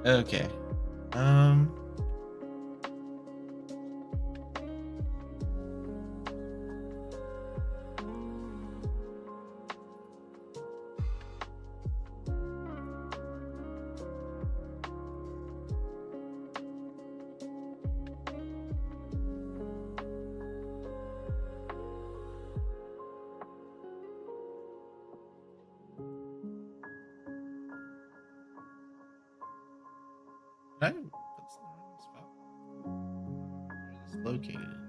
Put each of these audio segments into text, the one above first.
Okay. Um. Did I put this in the wrong spot? Where is this located in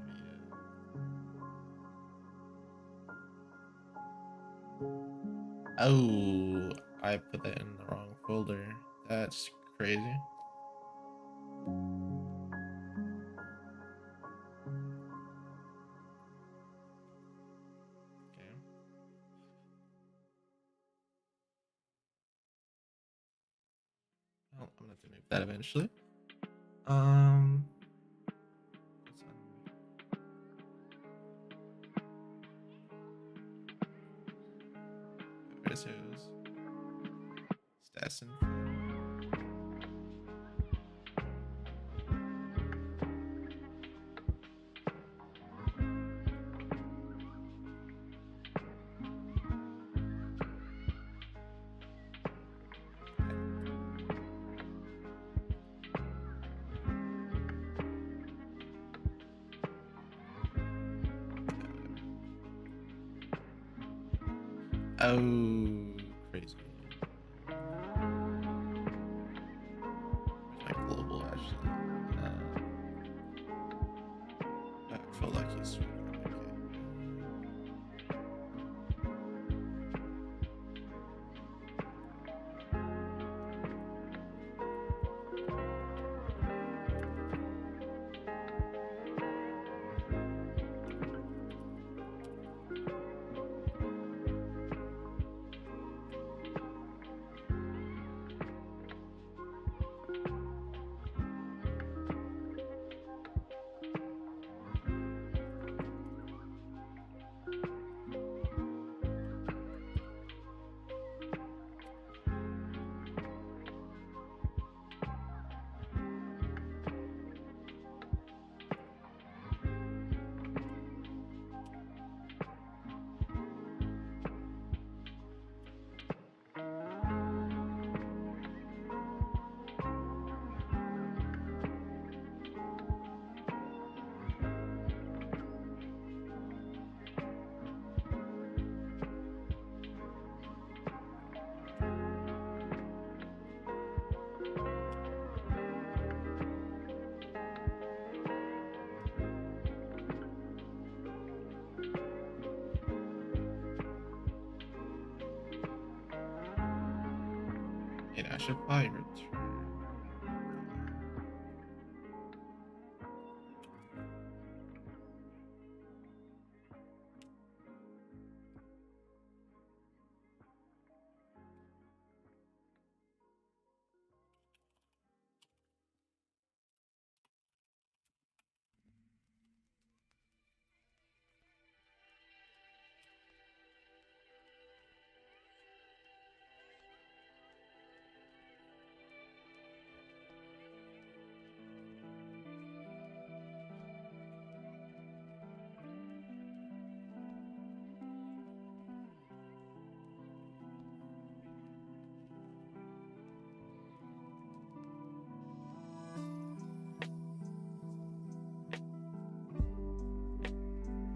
Vita? Oh, I put that in the wrong folder. That's crazy. Okay. Well, I'm gonna have to move that eventually. Um. Where's his stats info? Oh, crazy. Where's my global actually? I feel like he's okay. And I should probably return.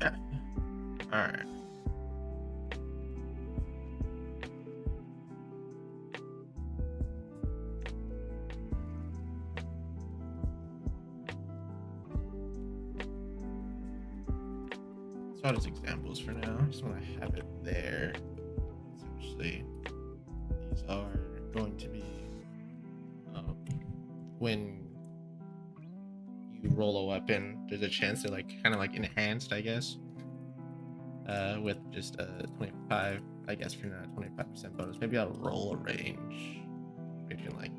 Yeah. All right. So just examples for now. I just want to have it there. Essentially, these are going to be when you roll a weapon. There's a chance they're like kind of like enhanced, I guess, with just a 25. I guess for now, 25% bonus. Maybe I'll roll a range between like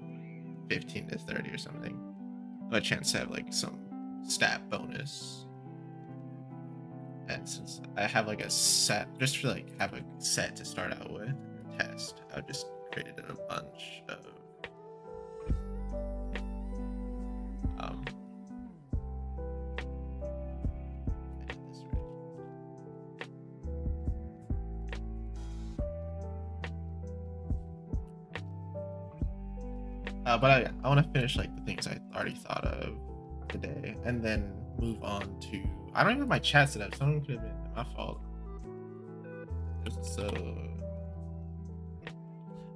15 to 30 or something. A chance to have like some stat bonus. And since I have like a set, just to like have a set to start out with and test, I just created a bunch of But I want to finish like the things I already thought of today, and then move on to. I don't even have my chat set up. Someone could have been my fault. So,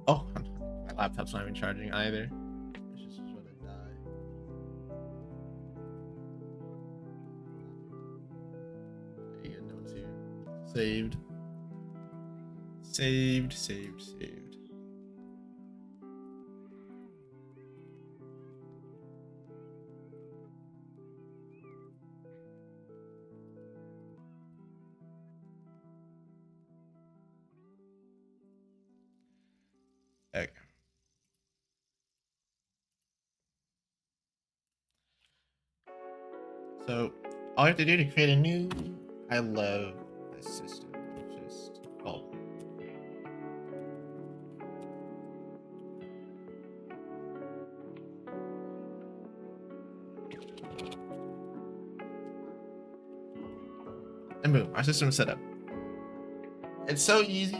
oh, my laptop's not even charging either. It's just gonna die. There you go, notes here. Saved. Saved. Saved. Saved. Okay. So all you have to do to create a new, I love this system. Just and boom, our system is set up. It's so easy.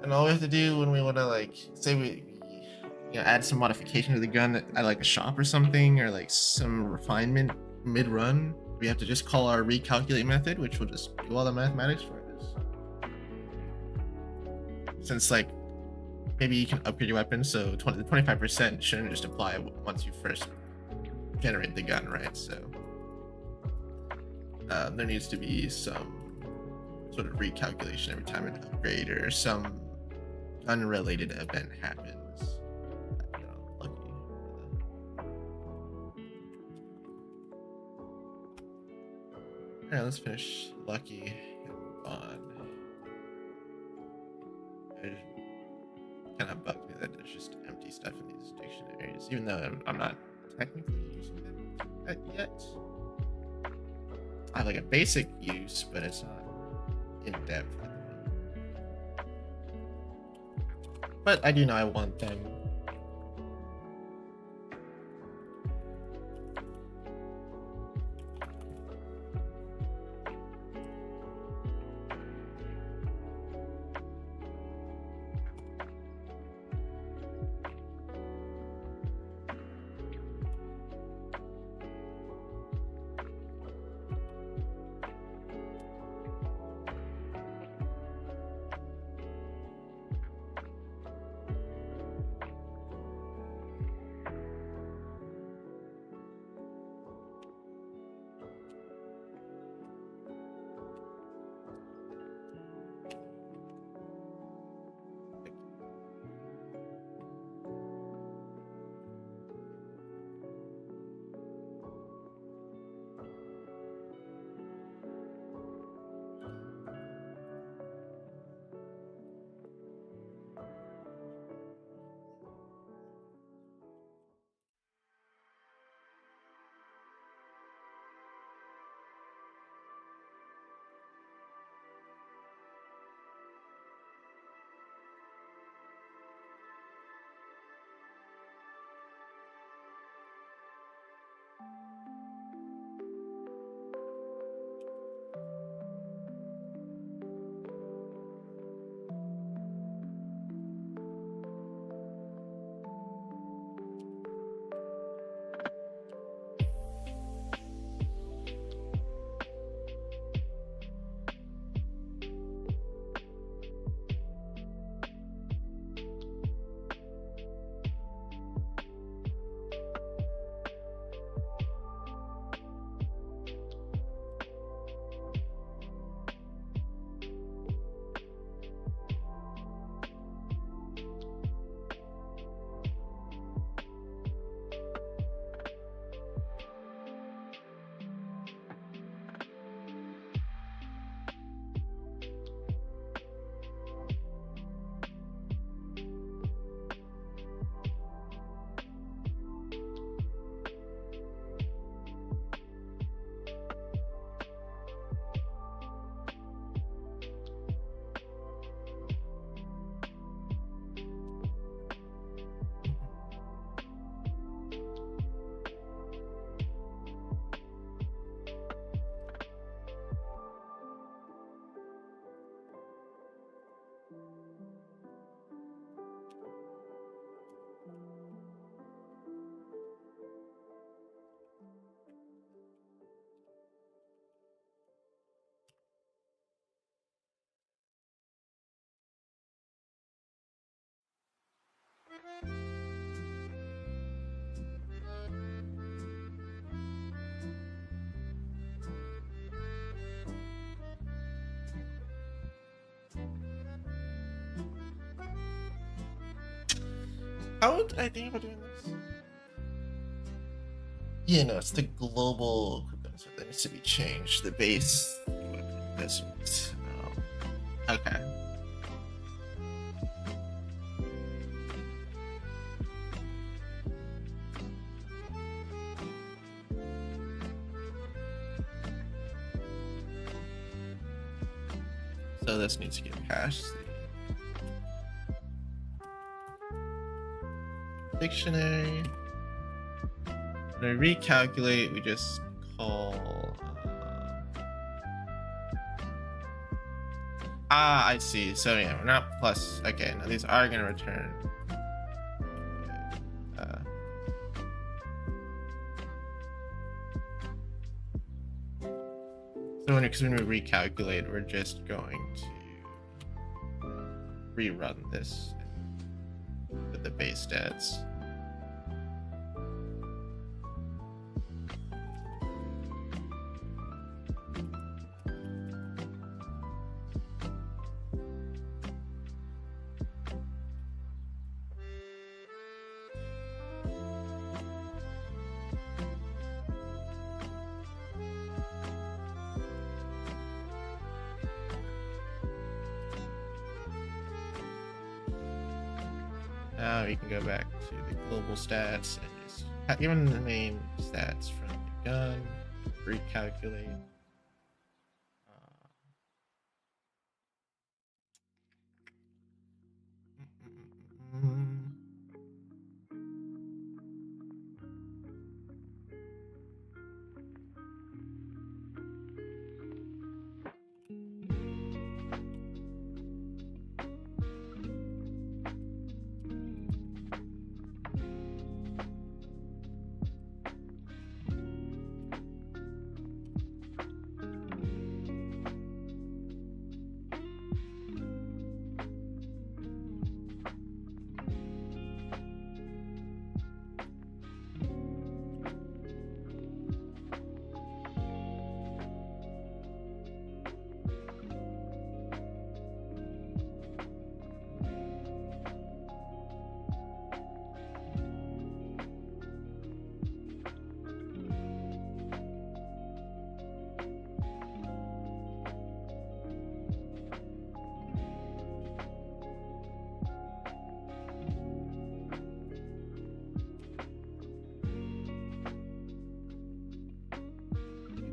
And all we have to do when we want to like say we add some modification to the gun at like a shop or something, or like some refinement mid-run, we have to just call our recalculate method, which will just do all the mathematics for us. Since like maybe you can upgrade your weapon, so the 25% shouldn't just apply once you first generate the gun, right? So there needs to be some sort of recalculation every time an upgrade or some unrelated event happens. Lucky. Alright, let's finish lucky and move on. It kind of bugs me that there's just empty stuff in these dictionaries, even though I'm not technically using them yet. I have like a basic use, but it's not in depth. But I do know I want them. How would I think about doing this? Yeah, no, it's the global cryptocurrency that needs to be changed. The base doesn't. Okay. So this needs to get past the dictionary. When we recalculate, we just call. I see. So yeah, we're not plus. Okay, now these are gonna return. So when we recalculate, we're just going to rerun this with the base stats. Now we can go back to the global stats and just even the main stats from the gun, recalculate.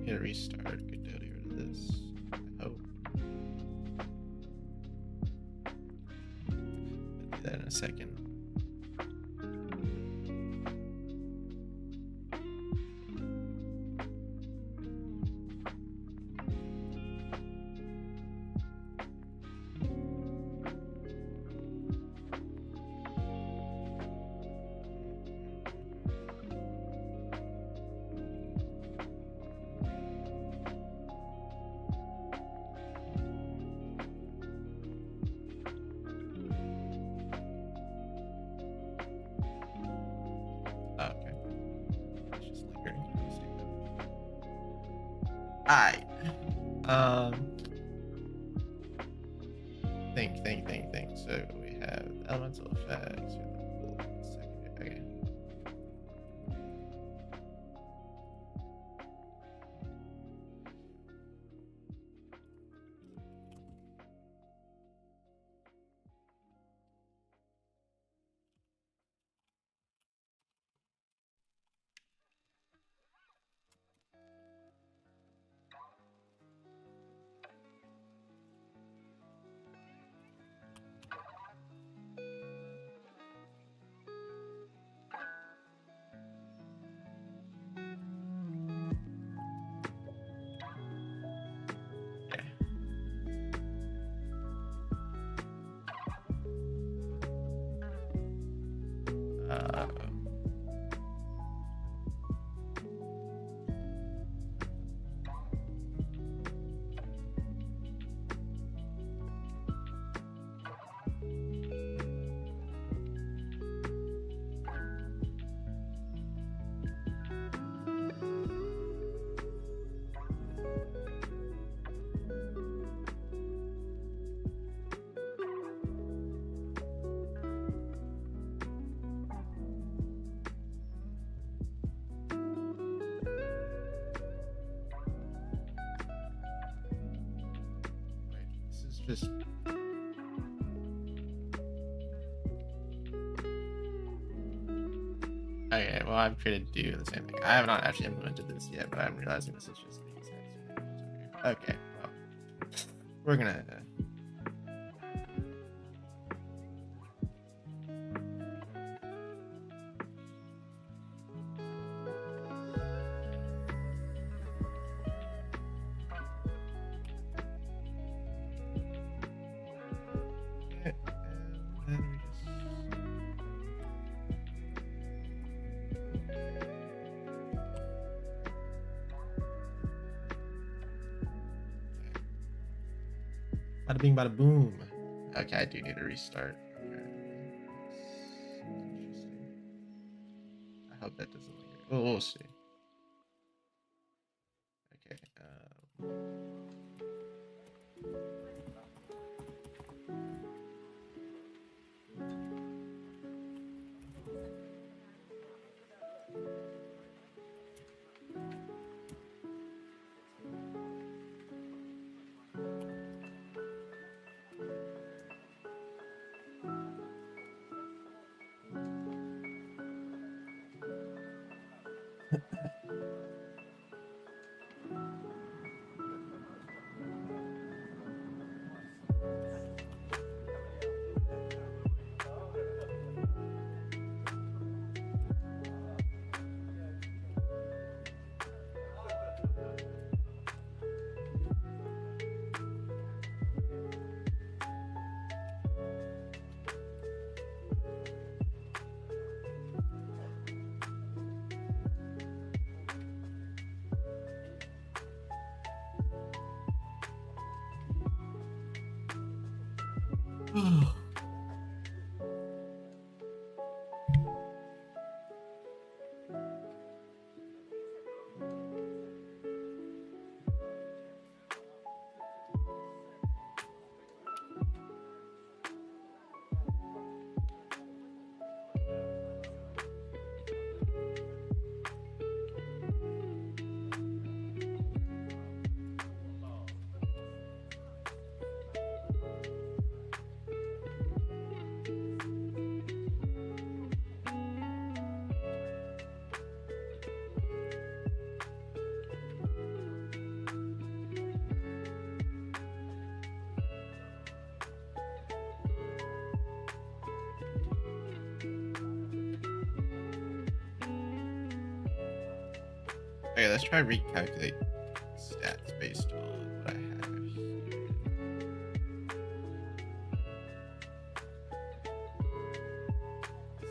Hit restart. Godot, get rid of this. I hope. I'll do that in a second. Okay. It's just lingering. Alright. Think. So we have elemental effects. Okay. just. Okay, well, I've created do the same thing. I have not actually implemented this yet, but I'm realizing this is just the exact same thing. Okay, well, we're gonna. Bada bing, bada boom. Okay, I do need to restart. I hope that doesn't linger. Oh, we'll see. Okay. Okay, let's try recalculate stats based on what I have here.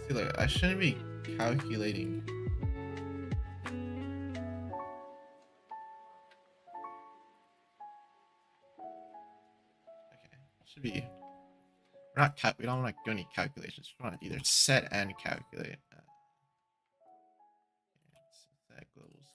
See, look, I shouldn't be calculating. Okay, should be. We're not we don't want to do any calculations. We want to either set and calculate. Set global stats.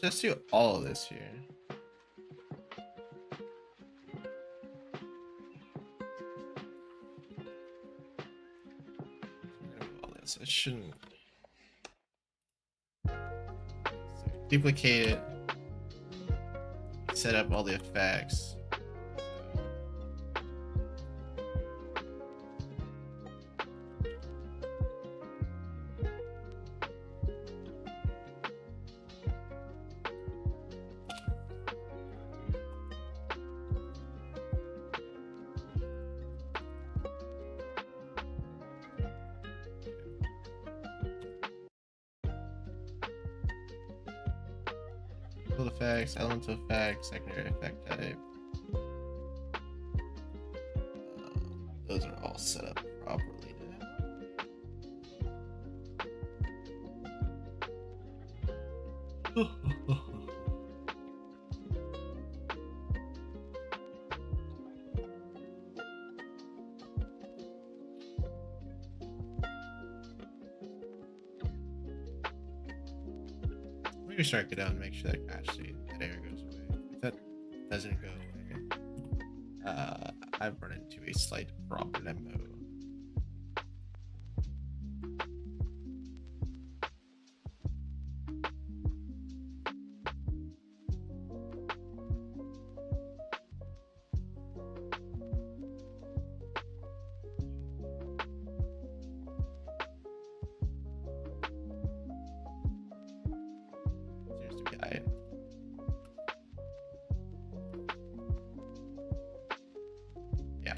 Let's do all of this here. All this. It shouldn't. So duplicate it. Set up all the effects. Field effects, elemental effects, secondary effect type. Those are all set up properly now. Let me restart Godot and make sure that actually that error goes away. If that doesn't go away, I've run into a slight problemo. Here's the guide. Yeah.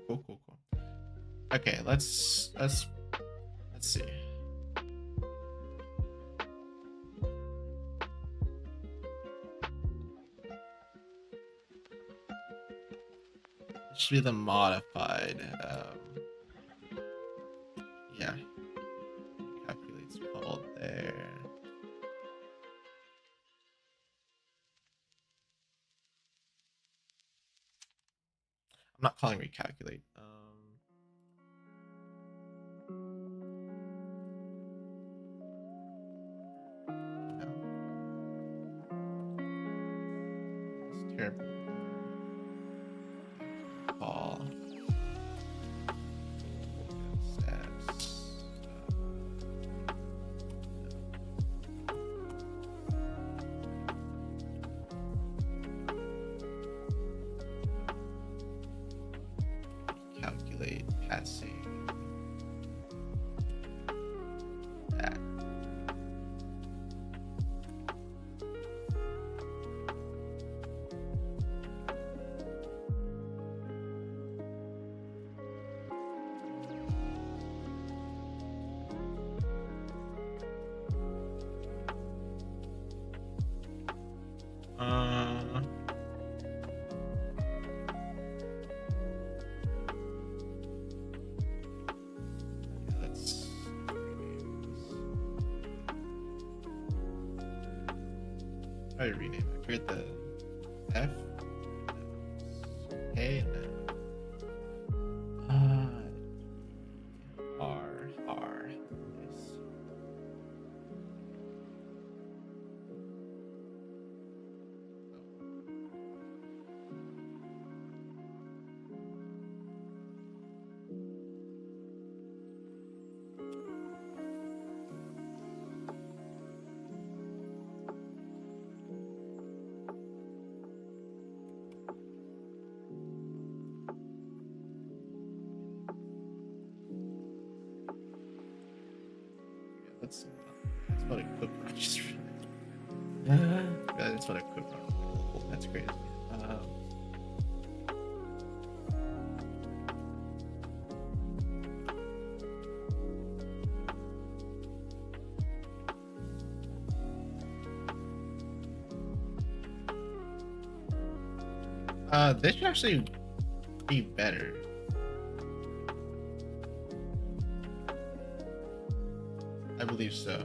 Cool. Okay, let's see. It should be the modified. Yeah. Calculates called there. I'm not calling recalculate. No. It's terrible. Call. Stats. Calculate passing. That. Let's probably rename it. Create the F. K. R. Nice. That's what a quick run just that's what a quick run. That's crazy. This should actually be better. I believe so.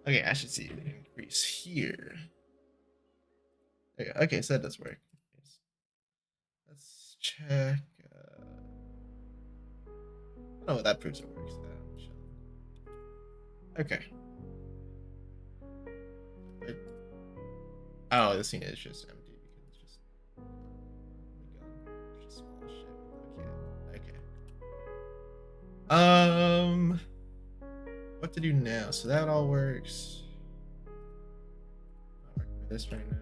Okay, I should see the increase here. Okay, so that does work. Let's check. Oh, that proves it works. Okay. Oh, this thing is just empty because it's just small shit. Okay. What to do now? So that all works. Not working with this right now.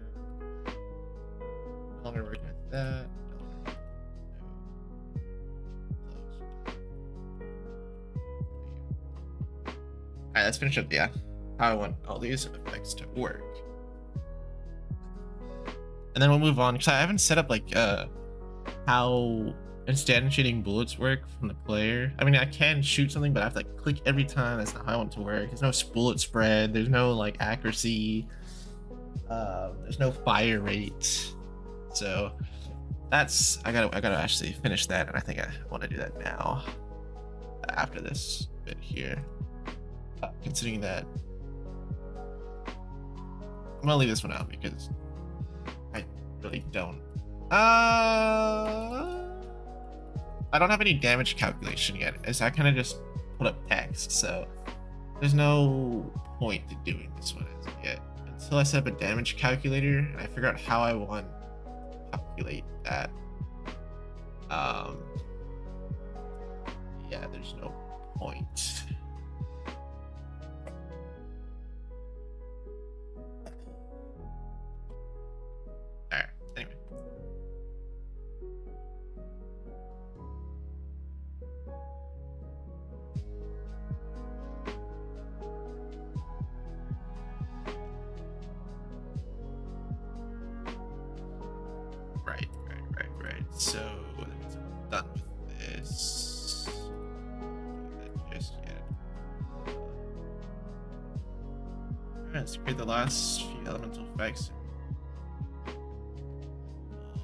No longer working with that. Alright, let's finish up how I want all these effects to work. And then we'll move on because I haven't set up like how instantiating bullets work from the player? I mean, I can shoot something, but I have to like click every time. That's not how I want it to work. There's no bullet spread. There's no like accuracy. There's no fire rate. So that's I gotta actually finish that, and I think I want to do that now after this bit here. Considering that I'm gonna leave this one out because I really don't. I don't have any damage calculation yet, as I kind of just put up text, so there's no point to doing this one as of yet until I set up a damage calculator and I figure out how I want to calculate that. Yeah, there's no point. Alright, anyway. Right. So that means I'm done with this. Not just yet. Alright, let's create the last few elemental effects.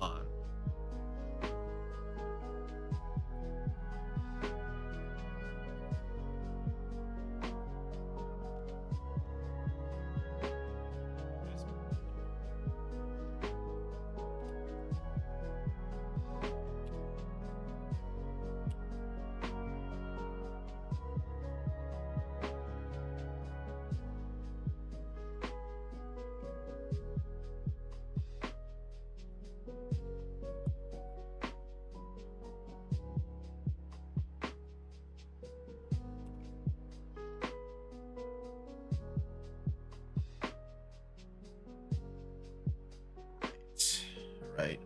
On. Right.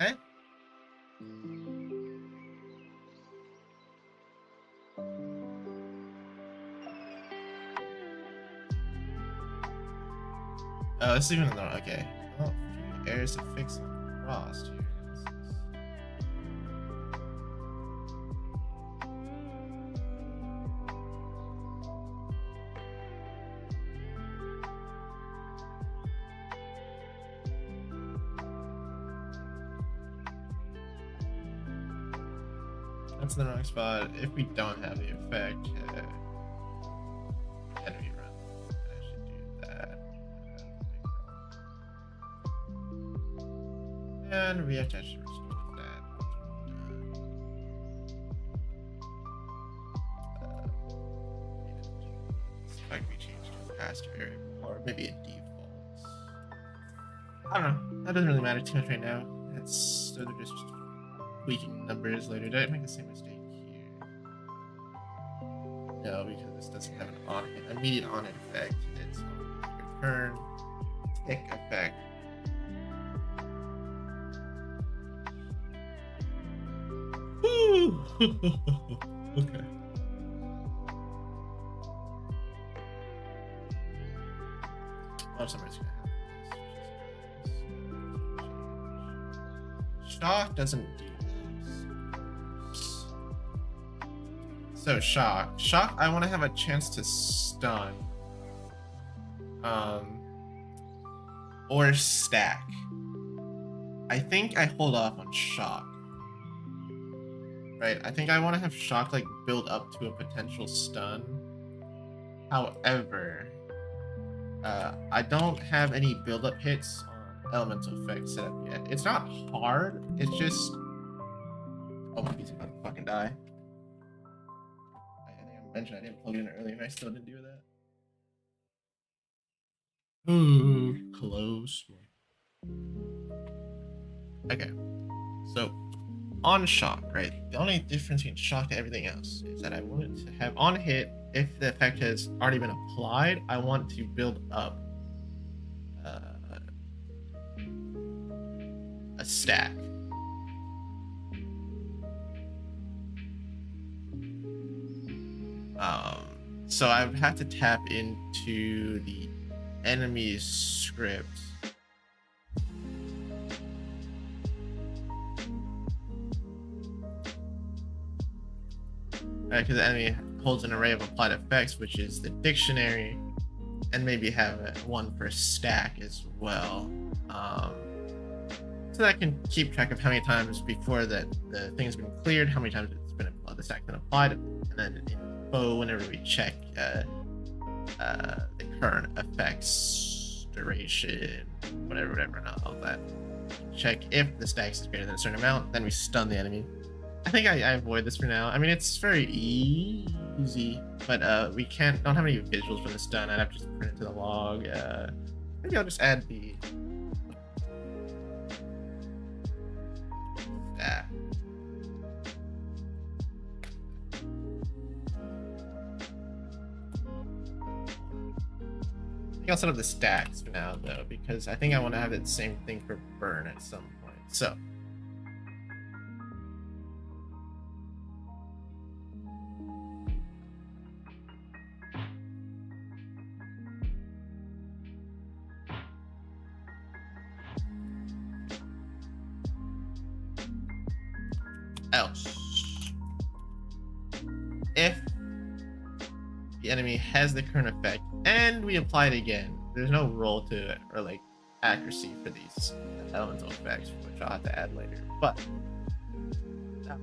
Okay. Oh, this is even another. Okay. Oh, few errors to fix on Frost here. That's in the wrong spot. If we don't have the effect, enemy run. I should do that. And we have to actually restore that. This might be changed to a past variable, or maybe a default. I don't know. That doesn't really matter too much right now. Those are just tweaking numbers later. Did I make the same mistake here? No, because this doesn't have an immediate on-hit effect. It's on return tick effect. Okay. Oh, somebody's gonna have this. Shock doesn't do this. So shock, I want to have a chance to stun, or stack. I think I hold off on shock. Right, I think I want to have shock like build up to a potential stun. However, I don't have any build up hits on elemental effects set up yet. It's not hard, it's just oh, my PC's about to fucking die. I think I mentioned I didn't plug it in earlier and I still didn't do that. Ooh, close. Okay, so on shock, right? The only difference between shock and everything else is that I want it to have on hit. If the effect has already been applied, I want to build up stack. So I've had to tap into the enemy's script. Because the enemy holds an array of applied effects, which is the dictionary, and maybe have one per stack as well. So that can keep track of how many times before the thing has been cleared, how many times it's been applied, the stack's been applied, and then whenever we check the current effects, duration, whatever, and all that. Check if the stacks is greater than a certain amount, then we stun the enemy. I think I avoid this for now. I mean, it's very easy, but we don't have any visuals for the stun. I'd have to just print it to the log. Maybe I'll just add the stack. I'll set up the stacks for now though, because I think I want to have the same thing for burn at some point. So else, if the enemy has the current effect and we apply it again, there's no roll to it or like accuracy for these elemental effects, which I'll have to add later, but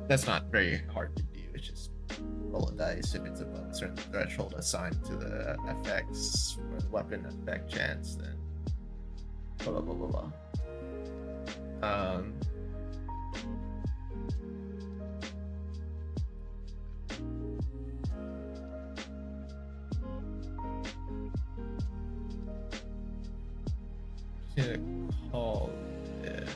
that's not very hard to do. It's just roll a dice. If it's above a certain threshold assigned to the effects or the weapon effect chance, then blah blah blah blah blah. Gonna call this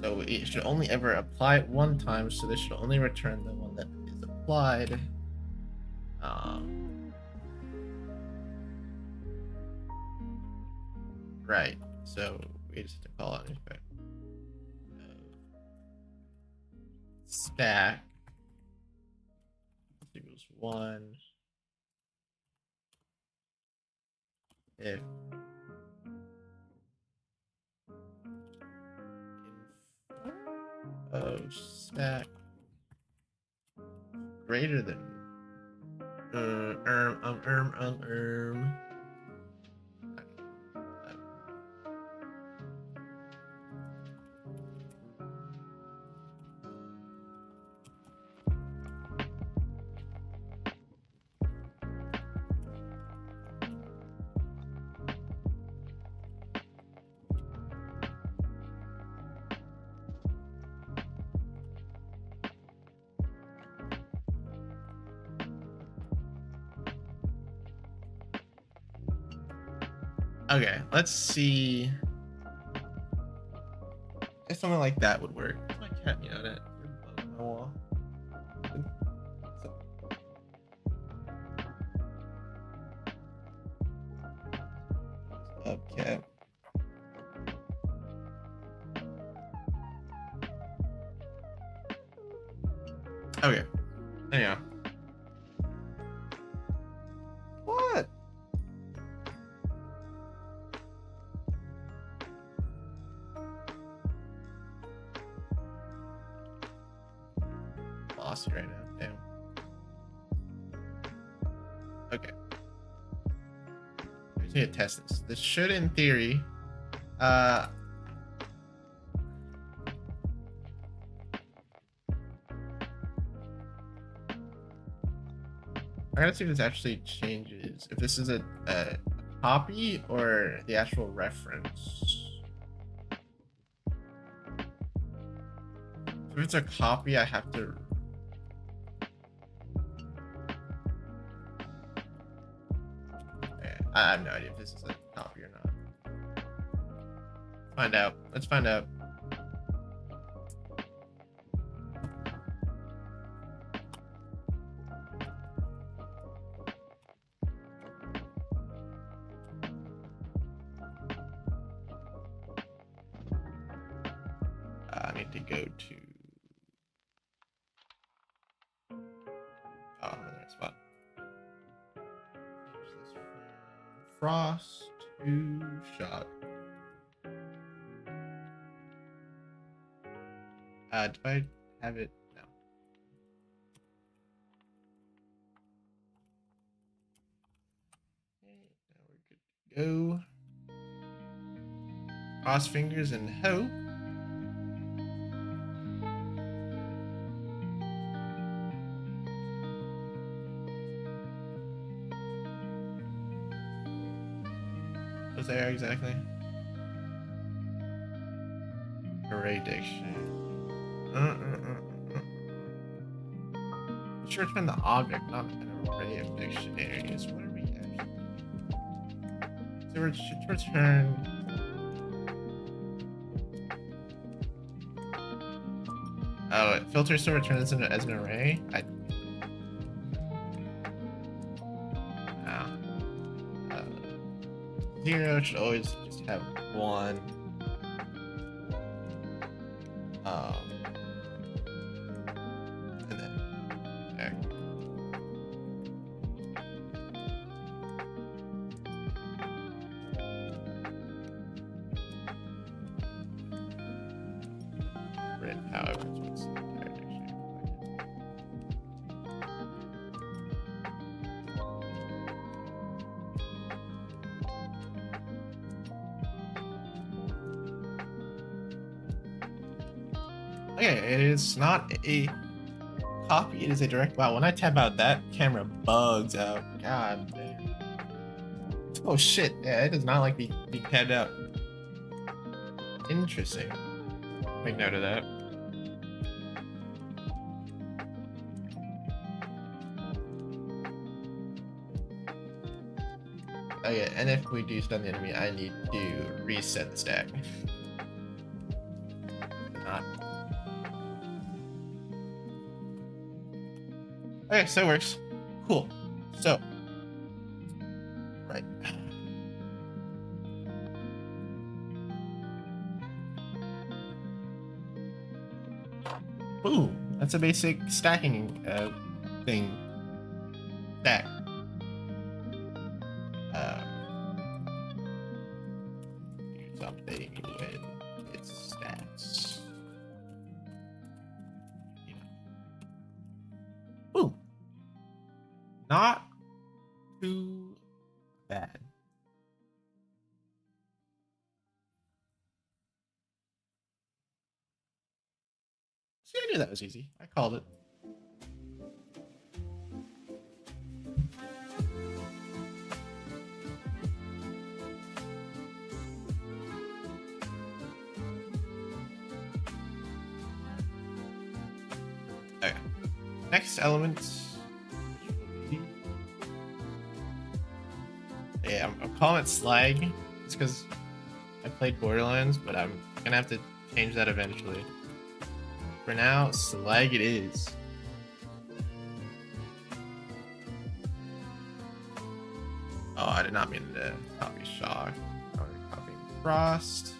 so it should only ever apply it one time, so this should only return the one that is applied. Right, so we just have to call out effect stack equals 1 if of stack greater than Okay, let's see if something like that would work. My cat meowed at my wall. Okay. Okay. Anyhow. What? Lost right now. Damn. Okay. I just need to test this. This should, in theory, I'm gonna see if this actually changes is if this is a copy or the actual reference. If it's a copy, I have to. I have no idea if this is a copy or not. Find out. Let's find out. I need to go to. Oh, I'm in the right spot. Frost to shock. Do I have it? No. Okay, now we're good to go. Cross fingers and hope. Was there exactly? Array dictionary. It should return the object, not an array of dictionaries. What are we actually? So it should return. Oh, it filters to return as an array. Zero should always just have one. And then there. Print however it's the entire dictionary. Okay, it is not a copy, it is a direct. Wow, when I tap out, that camera bugs out. God damn. Oh shit, yeah, it does not like being tabbed out. Interesting. Make note of that. Oh yeah, and if we do stun the enemy, I need to reset the stack. Not. Okay, so it works. Cool. So, right. Boom. That's a basic stacking thing. Stack. Do something with its stats. Ooh. Not too bad. See, I knew that was easy. I called it. Okay. Next element. Yeah, I'm calling it slag. It's because I played Borderlands, but I'm gonna have to change that eventually. For now, slag it is. Oh, I did not mean to copy shock. I wanted to copy frost.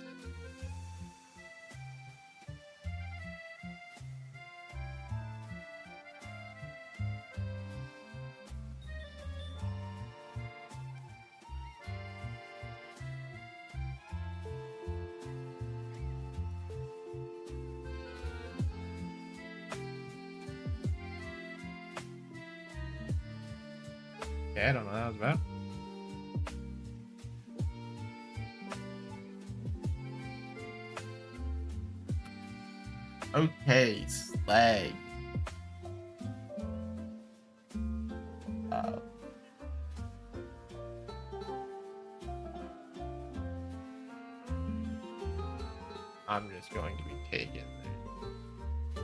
Okay, I don't know what that was about. Okay, slag. I'm just going to be taken there.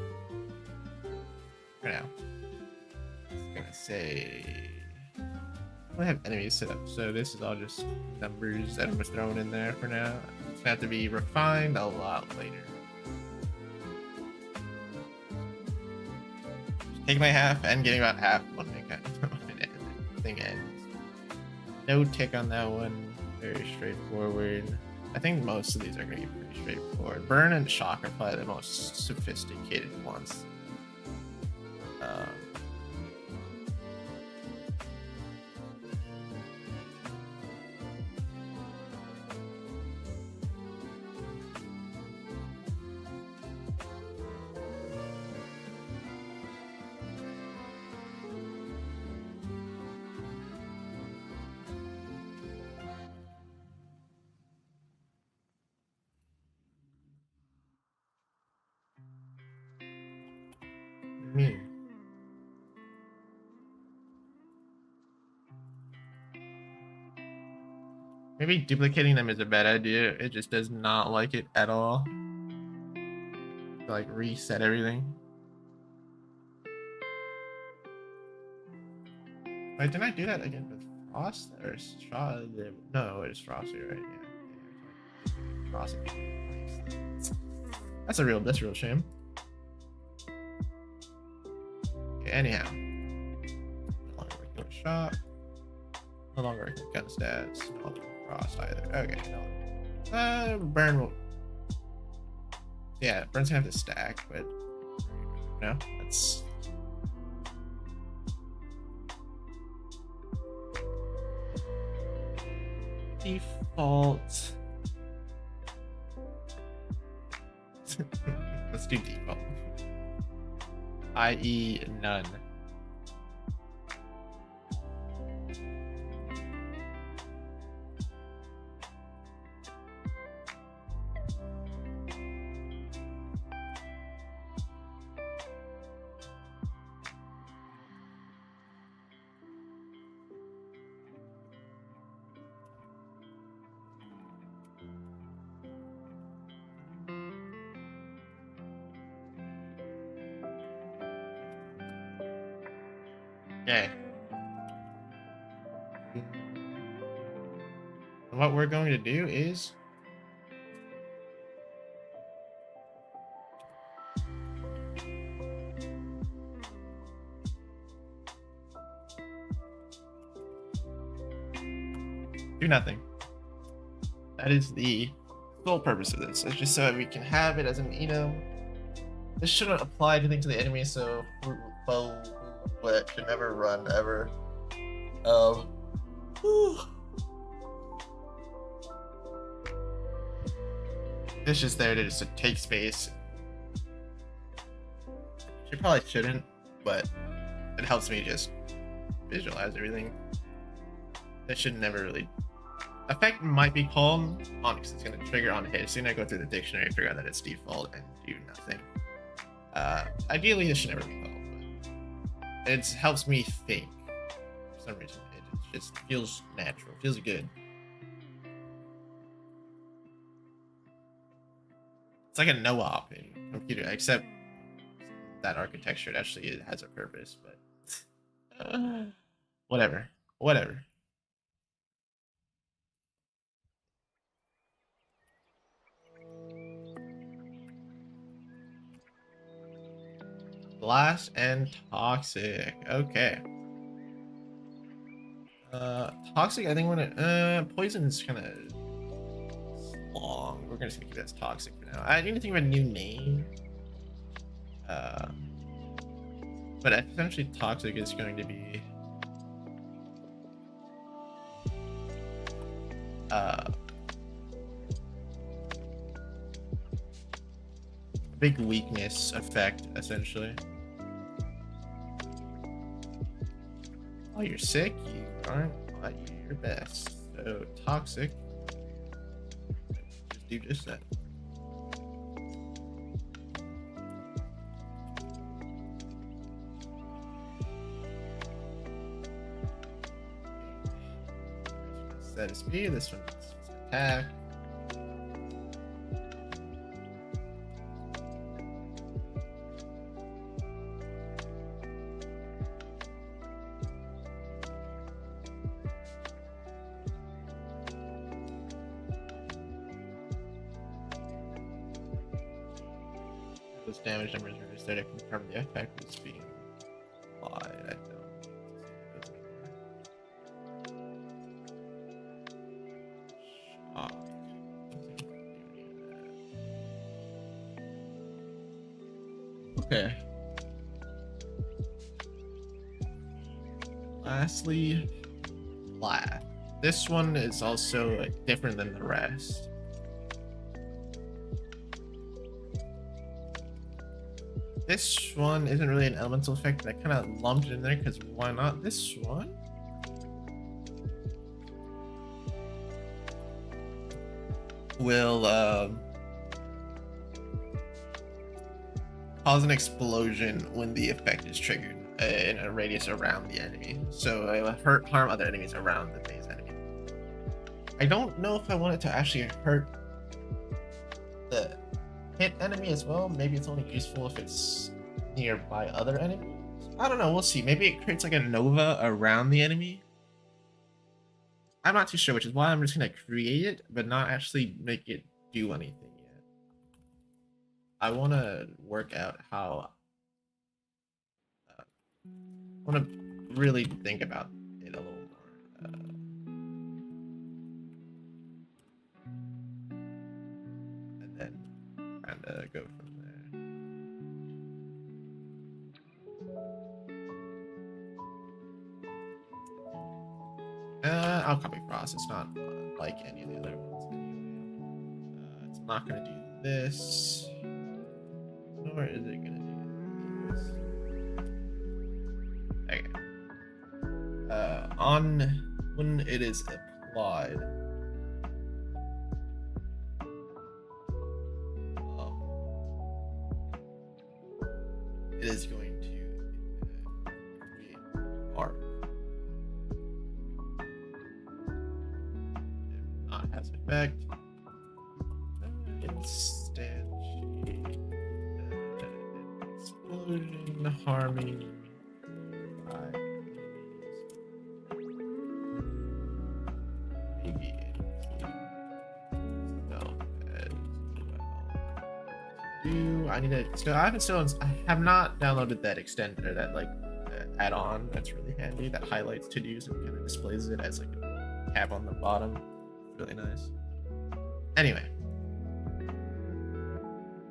For now. I'm gonna say I have enemies set up, so this is all just numbers that were thrown in there for now. It's gonna have to be refined a lot later. Just taking my half and getting about half when the thing ends. No tick on that one. Very straightforward. I think most of these are gonna be pretty straightforward. Burn and shock are probably the most sophisticated ones. Me. Maybe duplicating them is a bad idea. It just does not like it at all. Like reset everything. Wait, didn't I do that again with Frost or Straw? No, it's Frosty, right? Yeah. Frosty. That's a real shame. Okay, anyhow. No longer working with Shock. No longer working with gun stats. No longer with Frost either. Okay, no. Burn will. Yeah, Burn's gonna have to stack, but no, that's. Default. Let's do default. I.e. none. Okay. And what we're going to do is do nothing. That is the sole purpose of this. It's just so that we can have it as an, this shouldn't apply anything to the enemy, so it should never run ever. It's just there to just take space. She probably shouldn't, but it helps me just visualize everything. That should never really. Effect might be called on because it's going to trigger on hit. Soon I go through the dictionary, figure out that it's default, and do nothing. Ideally, this should never be called, but it helps me think. For some reason, it just feels natural, feels good. It's like a no-op in computer, except that architecture it actually has a purpose, but whatever. Glass and toxic. Okay. Toxic. I think when poison is kind of long. We're just gonna keep it as toxic for now. I need to think of a new name. But essentially, toxic is going to be big weakness effect, essentially. Oh, you're sick? You aren't at your best. So, toxic. Just do just that. Set is speed, this one's attack. plus damage numbers are reset to confirm the effect is being applied. I don't. Okay. Lastly, Laugh. This one is also different than the rest. This one isn't really an elemental effect, but I kind of lumped it in there because why not? This one will cause an explosion when the effect is triggered in a radius around the enemy. So it will harm other enemies around the base enemy. I don't know if I want it to actually hurt the hit enemy as well. Maybe it's only useful if it's nearby other enemies. I don't know, we'll see. Maybe it creates like a nova around the enemy. I'm not too sure, which is why I'm just gonna create it, but not actually make it do anything yet. I want to work out how I want to really think about it a little more. And then kind of go from there. I'll copy cross. It's not like any of the other ones. It's not going to do this. Nor is it going to do this. Okay. When it is applied, it is going to create arc. If not has effect, instantiate explosion harming. I need to. So I have not downloaded that extender, that like add-on. That's really handy. That highlights to-dos and kind of displays it as like a tab on the bottom. Really nice. Anyway,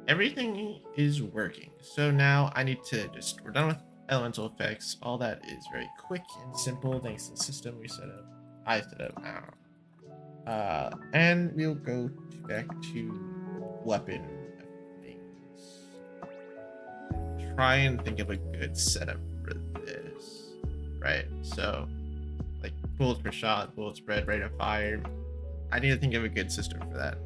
everything is working. So now I need to we're done with elemental effects. All that is very quick and simple thanks to the system we set up. I set up. And we'll go back to weapon. Try and think of a good setup for this, right? So like bullets per shot, bullet spread, rate of fire. I need to think of a good system for that.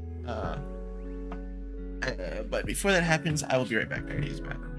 But before that happens, I will be right back. I gotta use the bathroom.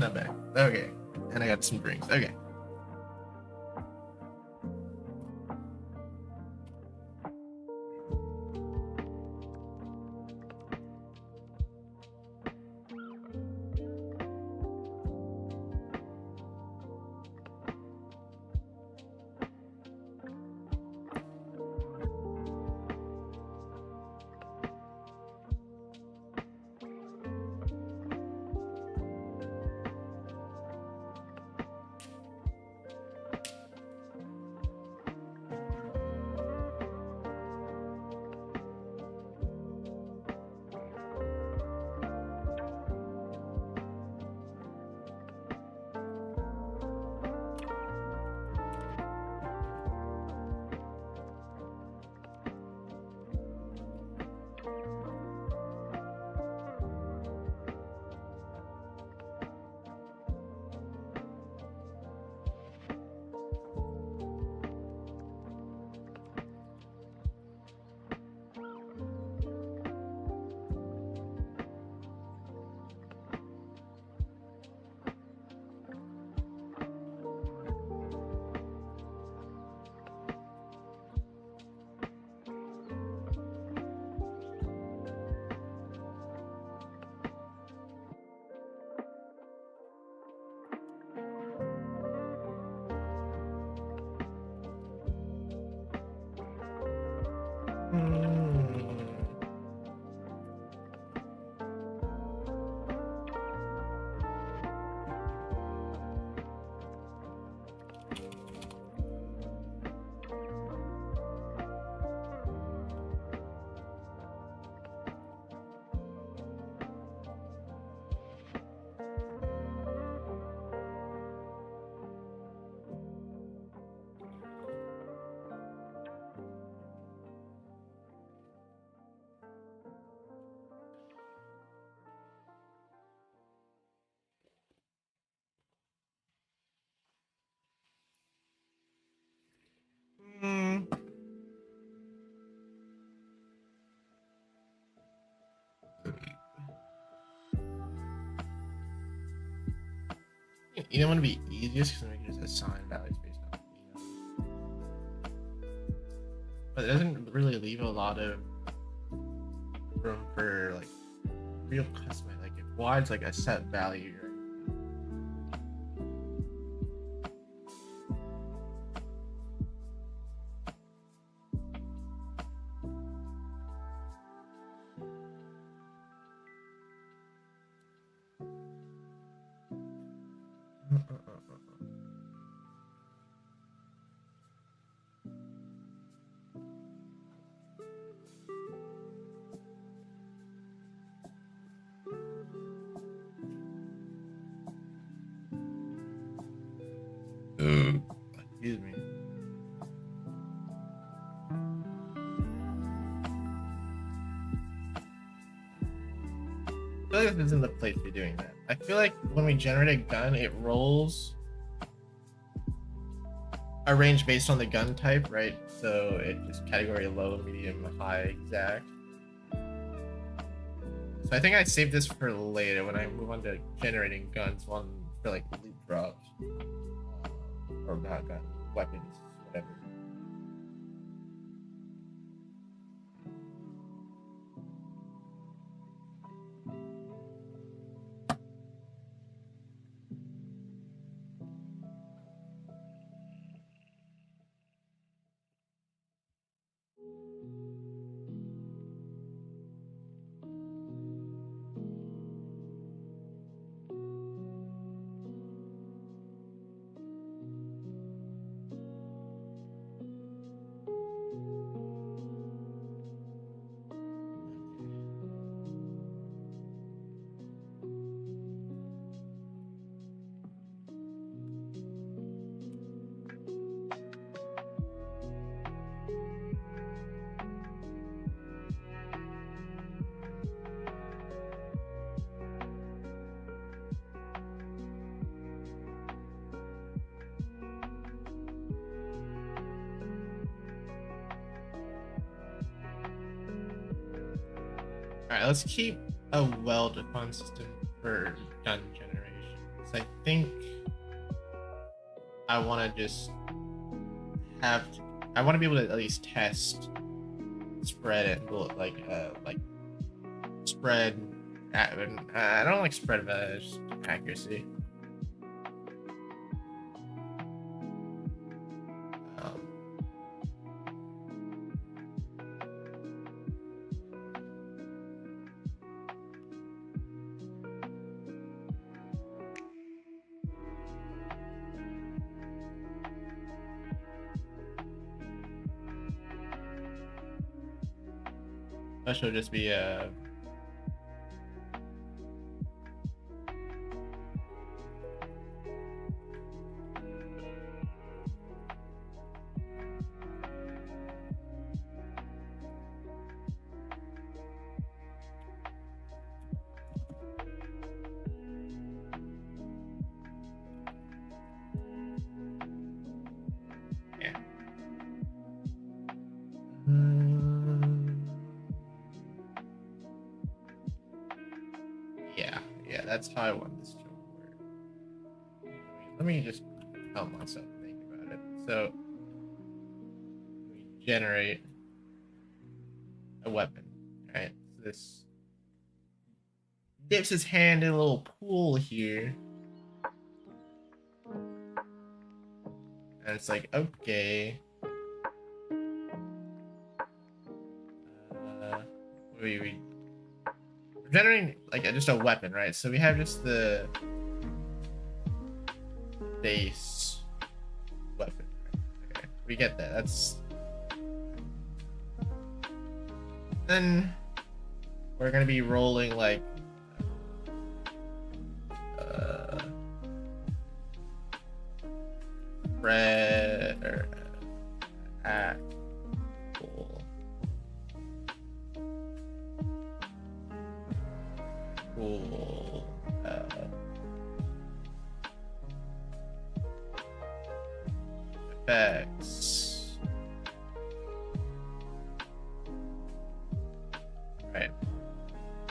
Not bad. Okay. And I got some drinks. Okay. You don't want to be easiest because we can just assign values based on, but it doesn't really leave a lot of room for like real custom. Like if Y's like a set value, excuse me. I feel like this isn't the place to be doing that. I feel like when we generate a gun, it rolls a range based on the gun type, right? So it just category low, medium, high, exact. So I think I saved this for later when I move on to generating guns, one for like loot drops. Or not guns, weapons, whatever. All right, let's keep a well-defined system for gun generations. So I think I want to just have. I want to be able to at least test spread and like spread. I don't like spread, but just accuracy. That should just be yeah. Yeah, that's how I want this to work. Let me just help myself think about it. So we generate a weapon, right? So this dips his hand in a little pool here. And it's like, okay. We're generating like just a weapon, right? So we have just the base weapon. Okay, we get that. That's then we're gonna be rolling like red or cool. Cool. Effects. Right.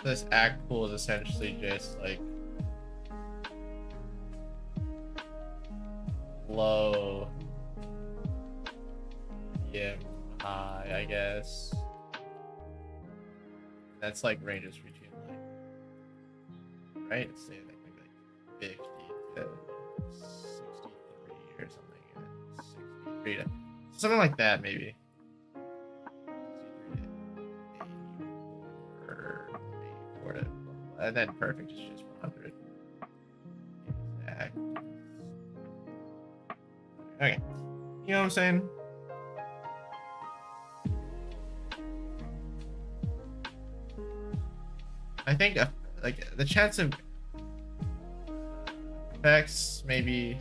This act pool is essentially just like low, medium, high, I guess. That's like ranges between like, right? Say like maybe like 50 to 63 or something. 63 to something like that, maybe. 84 to, and then perfect is just 100. Exact. Okay, you know what I'm saying? I think like the chance of effects maybe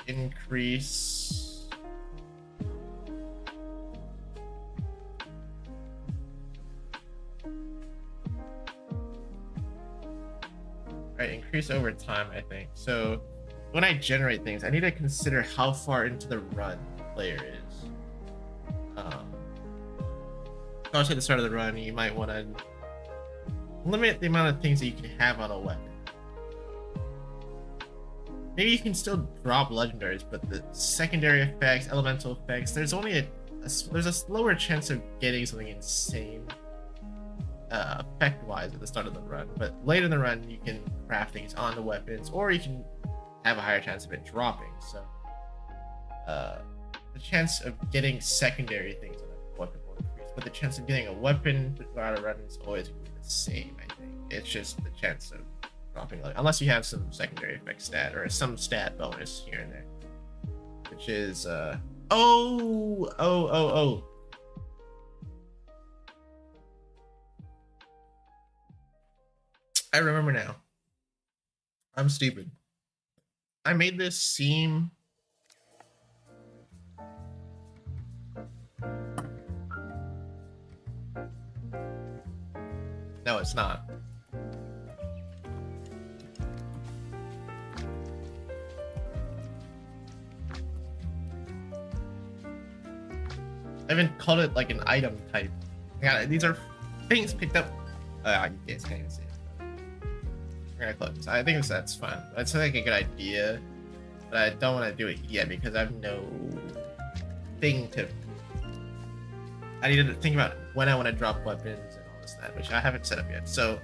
increase. Right, increase over time, I think. So when I generate things, I need to consider how far into the run the player is. Obviously at the start of the run, you might want to limit the amount of things that you can have on a weapon. Maybe you can still drop legendaries, but the secondary effects, elemental effects, there's only there's a slower chance of getting something insane effect-wise at the start of the run. But later in the run, you can craft things on the weapons, or you can have a higher chance of it dropping. So the chance of getting secondary things on a weapon will increase, but the chance of getting a weapon throughout a run is always going to be the same, I think. It's just the chance of dropping, like, unless you have some secondary effect stat or some stat bonus here and there, which is oh. I remember now. I'm stupid. I made this seem no, it's not. I haven't called it like an item type. These are things picked up. You guys can't even see it. We're gonna close. I think that's fun. That's like a good idea, but I don't want to do it yet because I have no thing to. I need to think about when I want to drop weapons and all this and that, which I haven't set up yet. So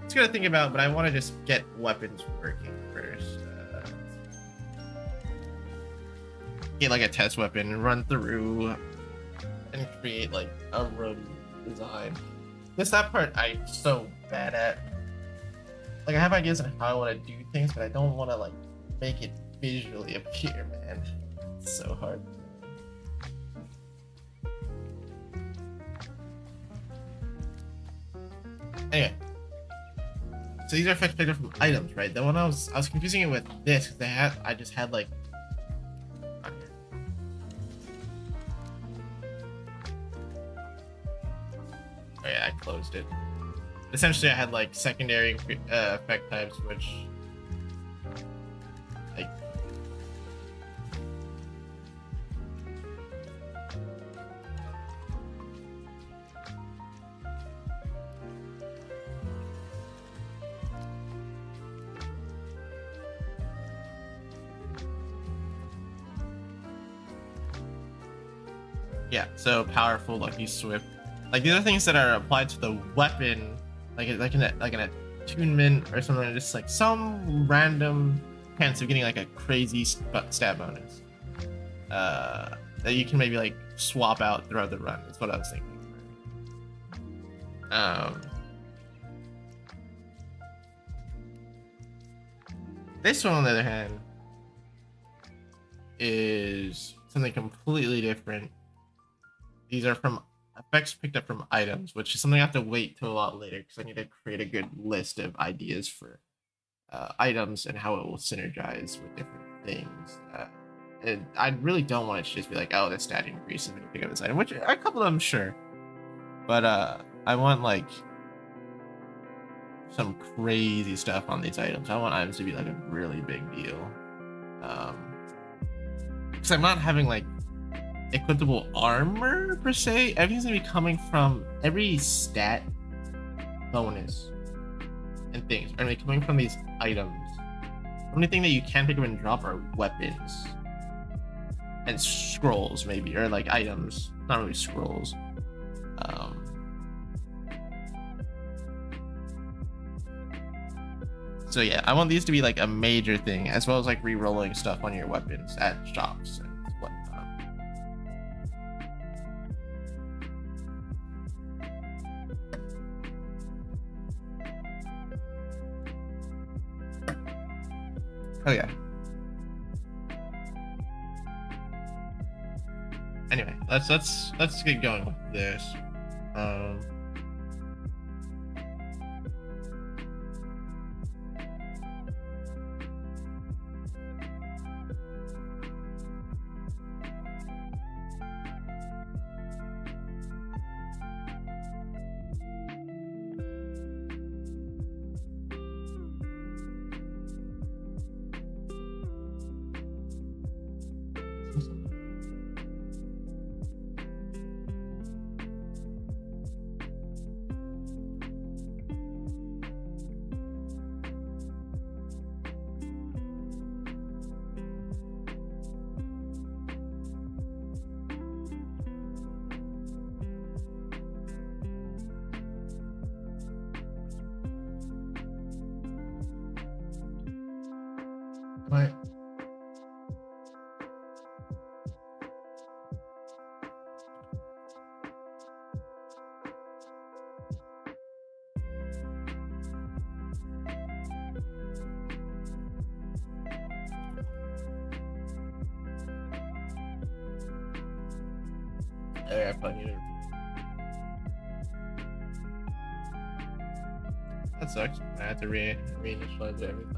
it's good to think about, but I want to just get weapons working first. Get like a test weapon and run through and create like a room design. That part I'm so bad at. Like I have ideas on how I want to do things, but I don't want to like make it visually appear, man. It's so hard. Anyway, so these are effects picked up from items, right? The one I was confusing it with this because I just had like. Oh yeah, I closed it. Essentially, I had like secondary effect types, which like yeah. So powerful, lucky, swift. Like these are things that are applied to the weapon, like an attunement or something, just like some random chance of getting like a crazy stat bonus that you can maybe like swap out throughout the run. That's what I was thinking. This one, on the other hand, is something completely different. These are from effects picked up from items, which is something I have to wait till a lot later because I need to create a good list of ideas for items and how it will synergize with different things. And I really don't want it to just be like, oh, the stat increases when you pick up this item, which a couple of them, sure. But I want like some crazy stuff on these items. I want items to be like a really big deal. Because I'm not having like equipable armor per se. Everything's gonna be coming from every stat bonus and things are gonna be coming from these items. The only thing that you can pick up and drop are weapons and scrolls, maybe, or like items, not really scrolls. So yeah, I want these to be like a major thing, as well as like re-rolling stuff on your weapons at shops and whatnot. Oh yeah. Anyway, let's get going with this. Right. I plenty of. That sucks. I have to reinitialize it every time.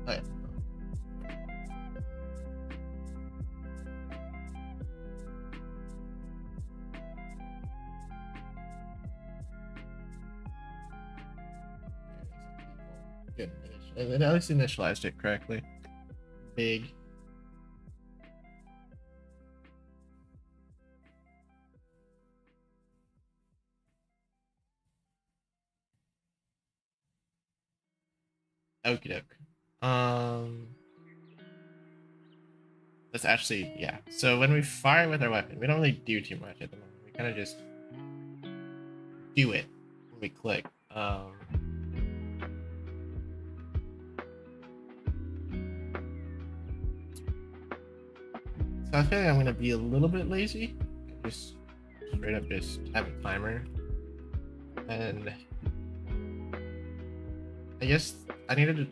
Okay. It at least initialized it correctly. Big. Okie doke. Let's actually, yeah. So when we fire with our weapon, we don't really do too much at the moment. We kind of just do it when we click. So I feel like I'm gonna be a little bit lazy. Just straight up just have a timer. And I guess I needed to.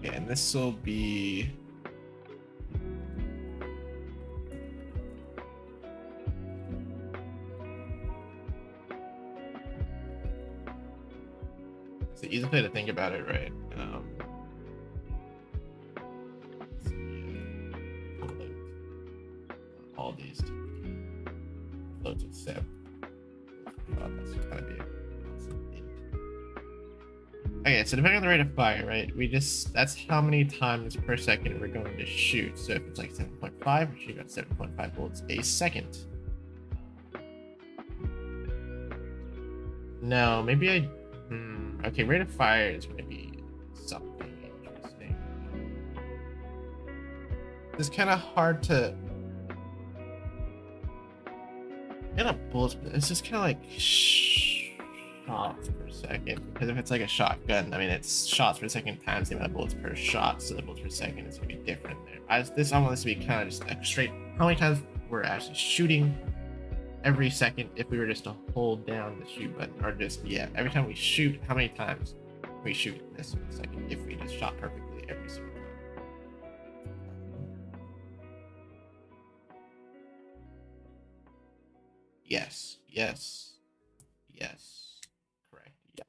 Okay, and this will be. It's the easy way to think about it, right? All these to be floats except that's kind of be okay, so depending on the rate of fire, right? That's how many times per second we're going to shoot. So if it's like 7.5, we're shooting at 7.5 bullets a second. No, maybe I okay, rate of fire is gonna be something interesting. It's kinda hard to get a bullets, it's just kinda like shots per second. Because if it's like a shotgun, I mean it's shots per second times the amount of bullets per shot, so the bullets per second is gonna be different there. I want this to be kind of just like straight how many times we're actually shooting every second if we were just to hold down the shoot button, or just every time we shoot, how many times we shoot this second if we just shot perfectly every single time. Yes, correct. Yep.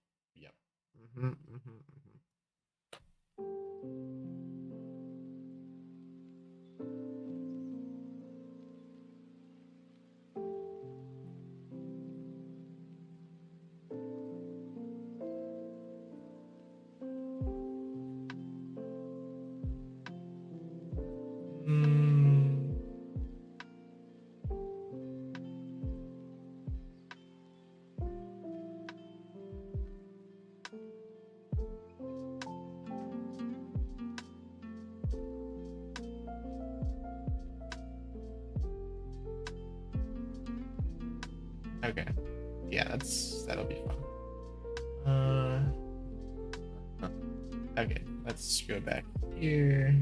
Okay. Yeah, that'll be fun. Okay, let's go back here.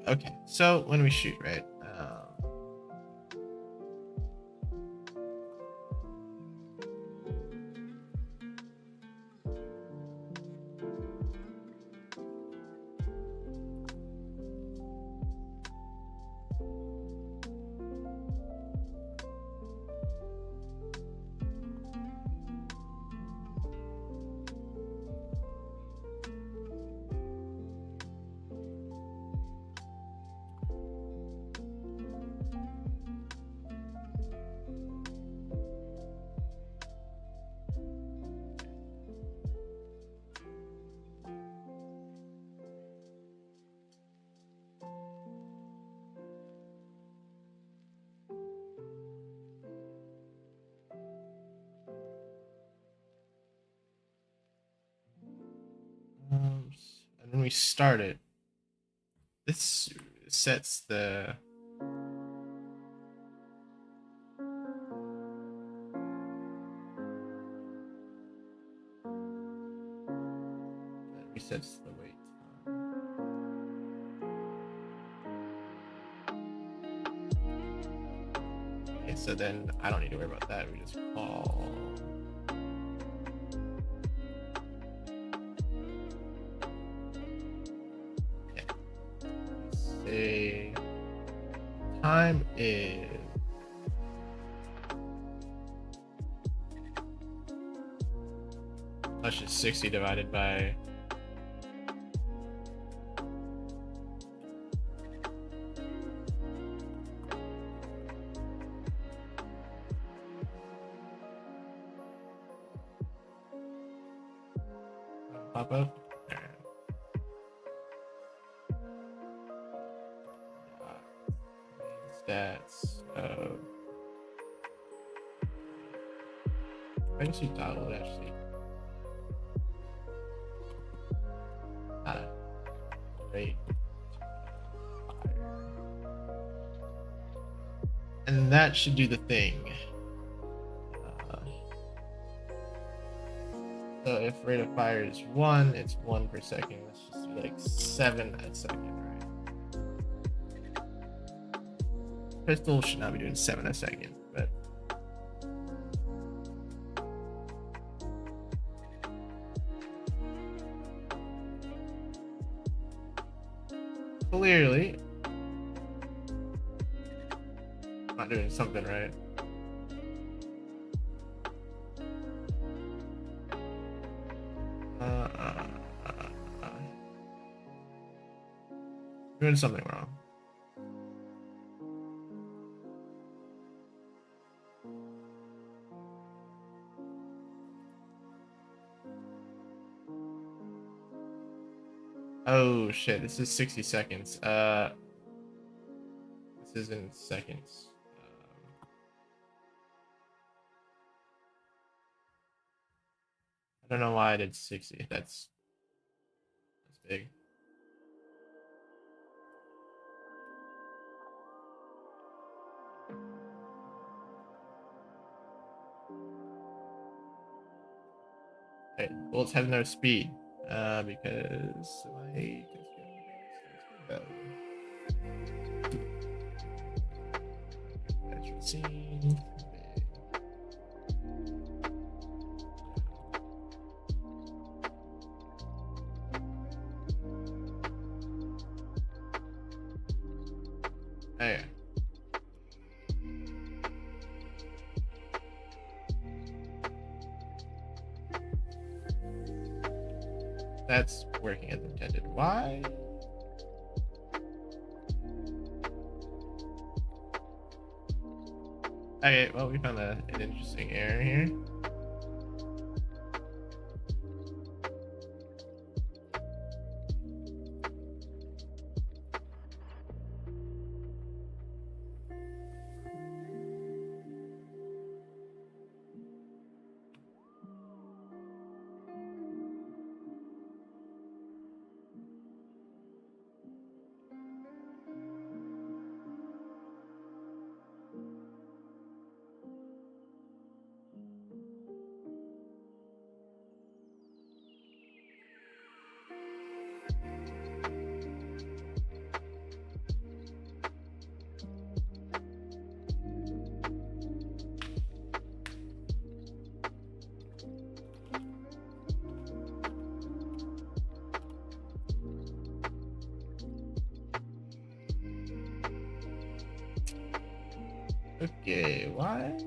Okay, so when we shoot, right? And when we start it, this sets the Okay, so then I don't need to worry about that. We just call. Okay. Let's say time is that's just 60 divided by pop up. Stats of I guess you thought it would actually rate and that should do the thing. So if rate of fire is 1, it's 1 per second. Let's just do like 7 a second, right? Pistol should not be doing 7 a second, but clearly not doing something right. Doing something wrong. Oh shit, this is 60 seconds. This is in seconds. I don't know why I did 60. That's big. Okay, bullets have no speed because my scene. Okay. That's working as intended. Why? Okay, well, we found an interesting error here. Okay, why?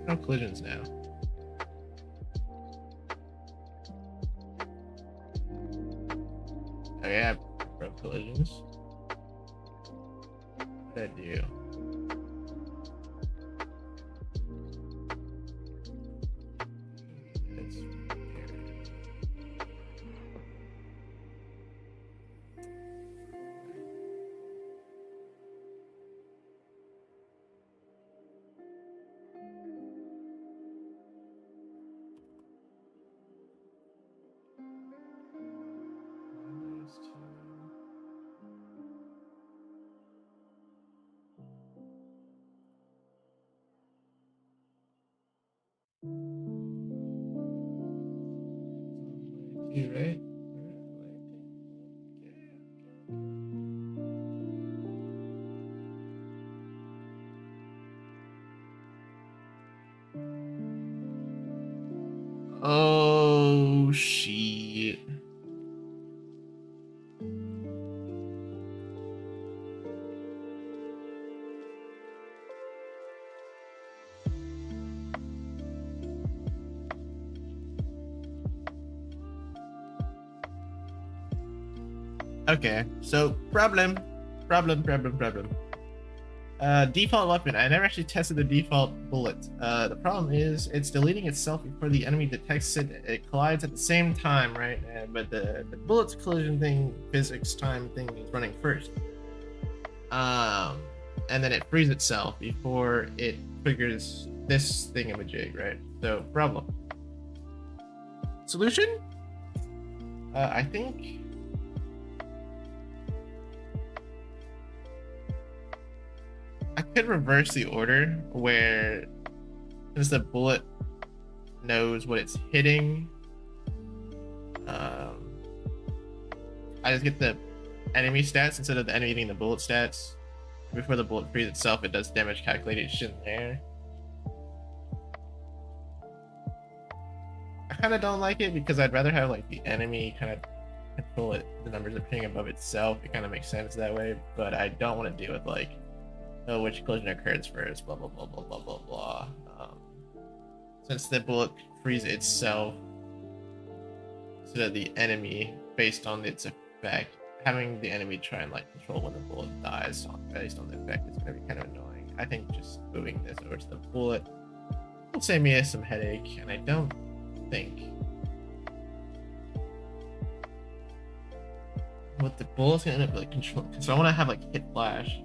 No collisions now. Okay, I broke collisions. What did I do? Right? Okay, so problem. Default weapon. I never actually tested the default bullet. The problem is it's deleting itself before the enemy detects it. It collides at the same time, right? But the bullet's collision thing, physics time thing is running first. And then it frees itself before it triggers this thingamajig, right? So problem. Solution? I think I could reverse the order where since the bullet knows what it's hitting, I just get the enemy stats instead of the enemy getting the bullet stats. Before the bullet frees itself, it does damage calculation there. I kind of don't like it because I'd rather have like the enemy kind of control it, the numbers appearing above itself. It kind of makes sense that way, but I don't want to deal with like, oh, which collision occurs first, blah blah blah blah blah blah blah. Since the bullet frees itself instead of the enemy based on its effect, having the enemy try and like control when the bullet dies based on the effect is going to be kind of annoying. I think just moving this over to the bullet will save me some headache, and I don't think what the bullet's gonna end up like controlling. So I want to have like hit flash.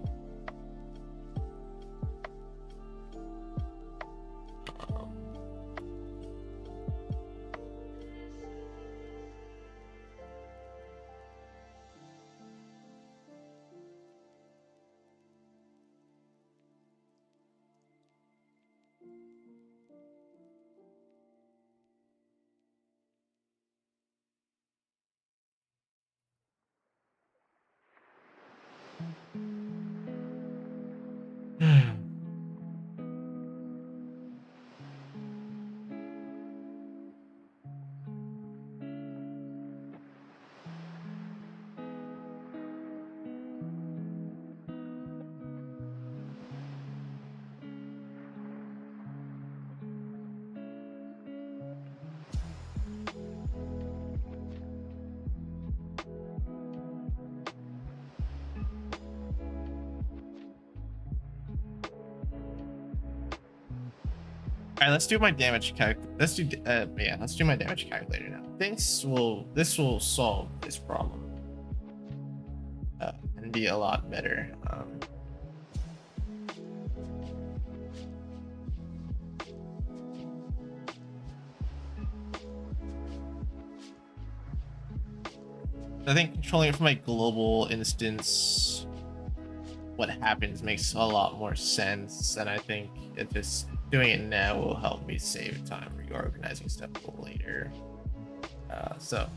All right, let's do my damage calc. Let's do let's do my damage calculator now. This will solve this problem and be a lot better. I think controlling it from a global instance, what happens makes a lot more sense, and I think it just doing it now will help me save time reorganizing stuff later. So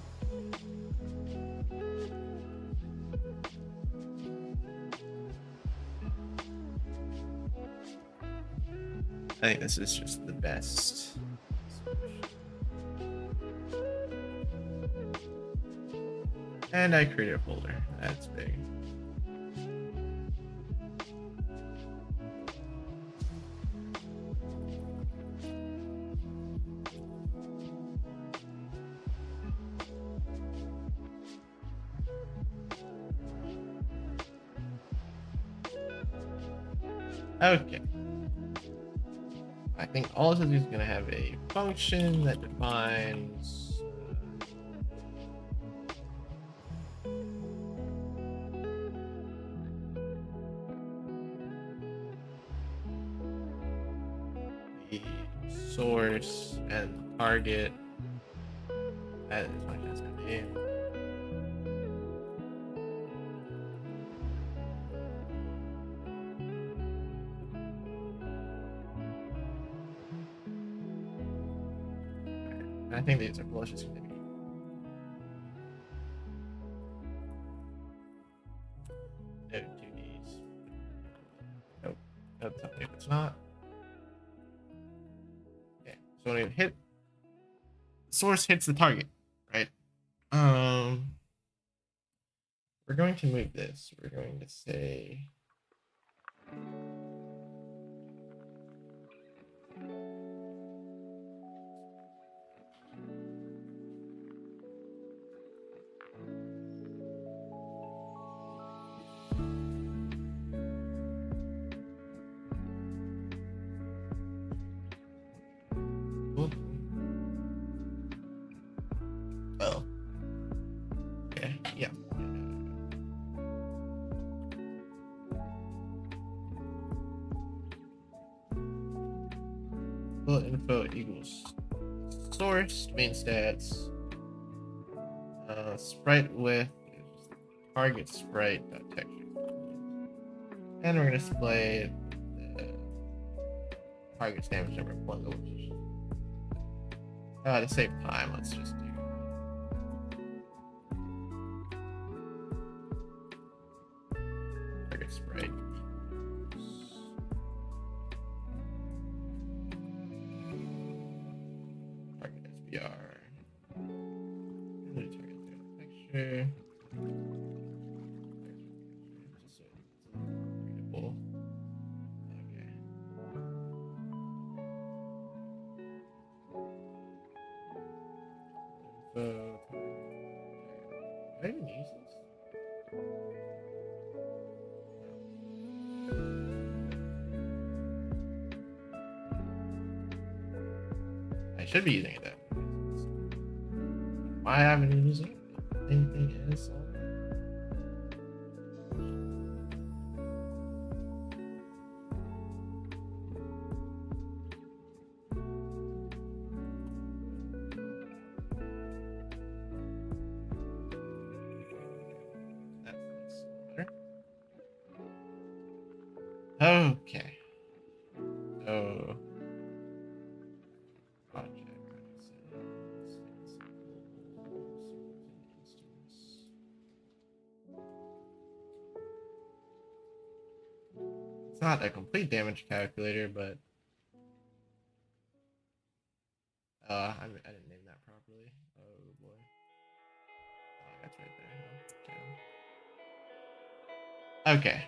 I think this is just the best. And I created a folder. That's big. Okay. I think all of this is going to have a function that defines the source and target. That is my name. I think these are malicious. No, 2Ds. Nope. Nope, if it's not. Okay, so when it hit, source hits the target, right? We're going to move this. We're going to say Yeah. Bullet info equals source, main stats, sprite width, target sprite texture. And we're going to display the target's damage number of 1 location. To save time, let's just do target sprite equals target SBR. And target texture. I didn't use this. I should be using it then. Why haven't you using it? Anything is okay. So project it's not a complete damage calculator, but I didn't name that properly. Oh boy. Oh, that's right there. Okay.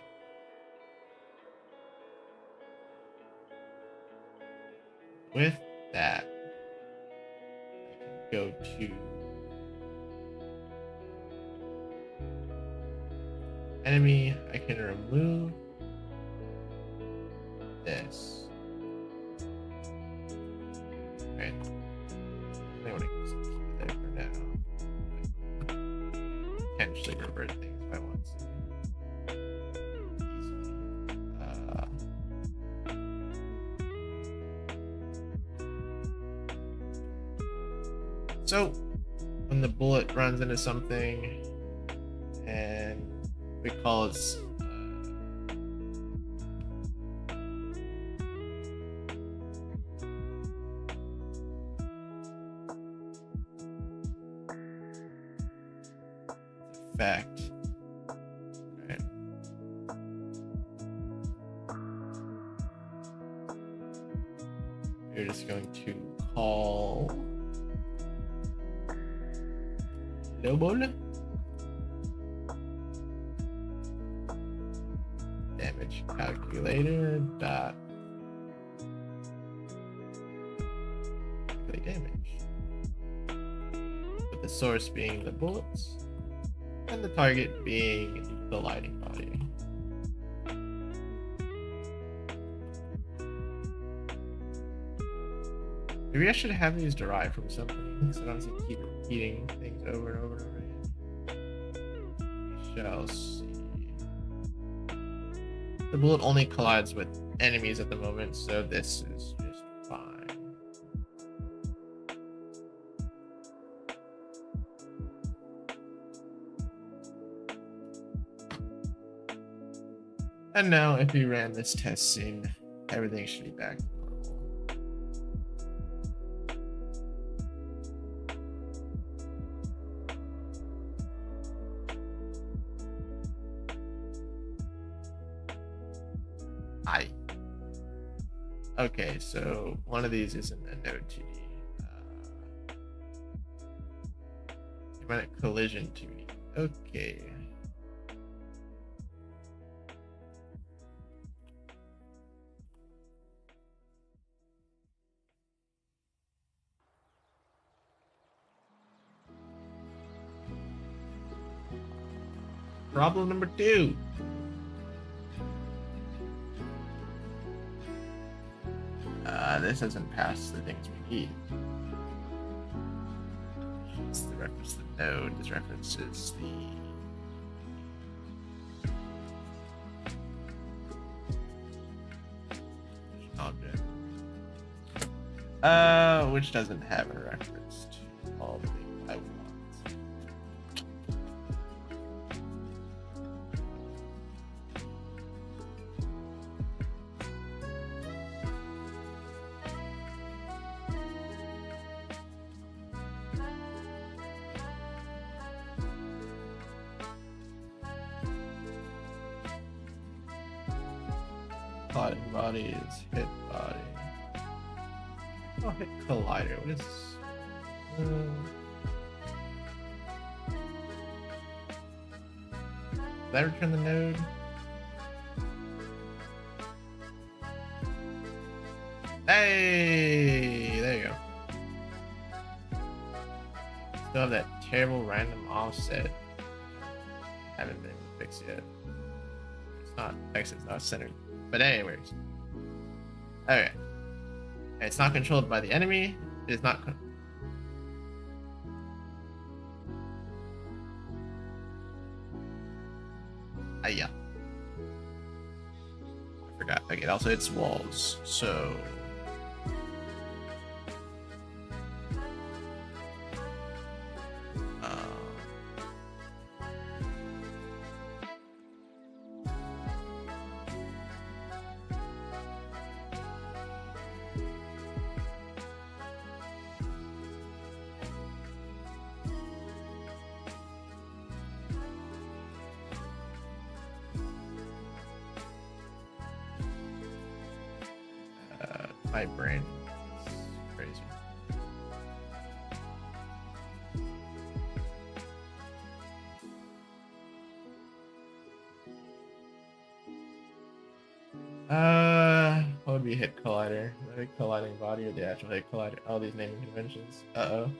With that, I can go to enemy. I can remove this. Right. I want to keep it there for now. Potentially revert things if I want to. So when the bullet runs into something and we call its effect, right? We're just going to call double damage calculator dot calculate damage, with the source being the bullets and the target being the lighting body. Maybe I should have these derived from something so I don't have to keep repeating things over and over and over again. We shall see. The bullet only collides with enemies at the moment, so this is just fine. And now if we ran this test scene, everything should be back to normal. Okay, so one of these isn't a node 2D. Dramatic collision 2D. Okay. Problem number 2. This doesn't pass the things we need. It's the reference to the node. This references the Which doesn't have a reference to all the things I want. Colliding body is hit body. Oh, hit collider. What is? Did I return the node? Hey, there you go. Still have that terrible random offset. Haven't been able to fix yet. It's not fixed. It's not centered. But anyways. Okay. It's not controlled by the enemy. It is not. Yeah. I forgot. Okay. Also, it's walls. So. My brain is crazy. What would be hit collider? The hit colliding body or the actual hit collider? All these naming conventions. Uh-oh.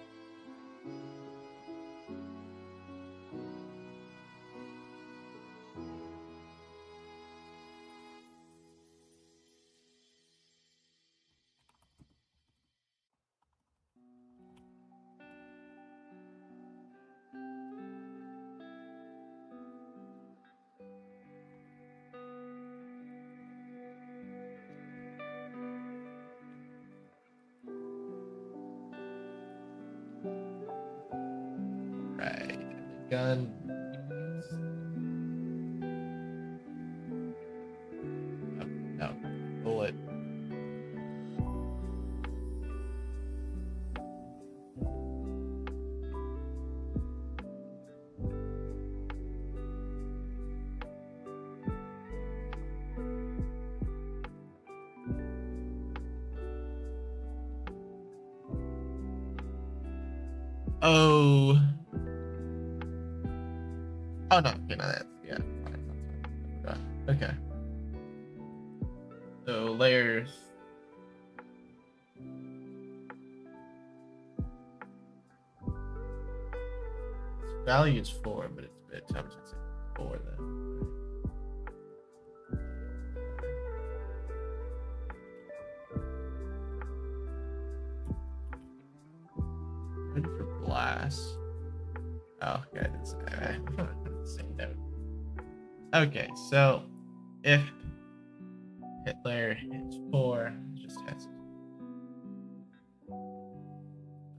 Right. The gun. Oh, no. Bullet. Oh. Oh no, okay, no, that's yeah, fine. Okay. So layers. Its value is 4, but it's bit times 4 then. Ready for blast. Oh, okay, it's same note. Okay, so if hit layer hits 4, just test it.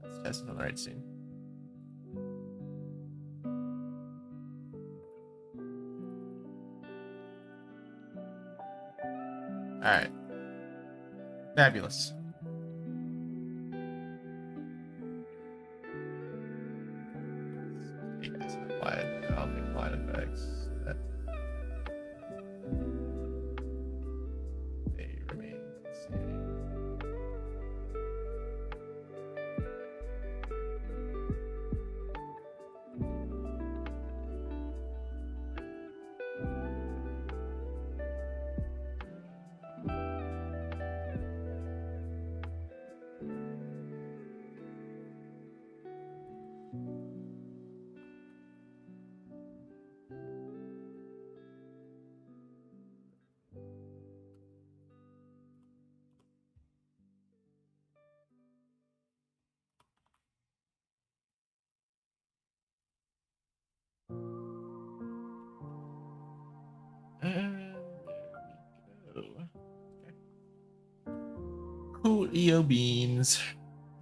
Let's test it on the right scene. Alright. Fabulous. I'll make line effects. They remain the same. And there we go. Okay. Cool EO beans.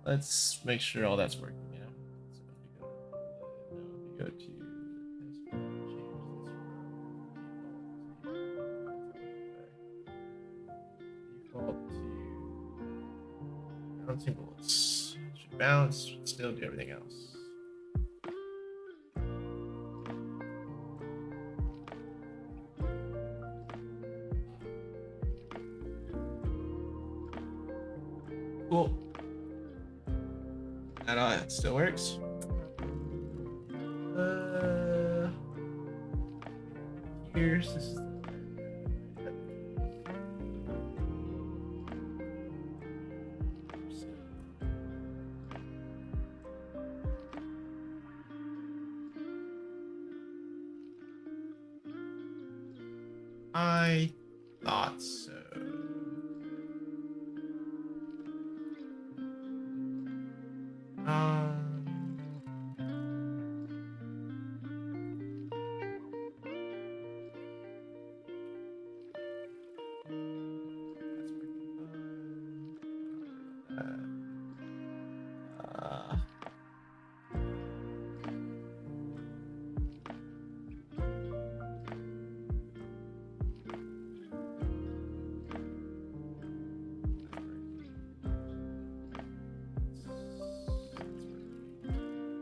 Let's make sure all that's working. You know. So if we go default to bouncing bullets. Should bounce. Still do everything else. Cool. That still works. Here's this. I thought so.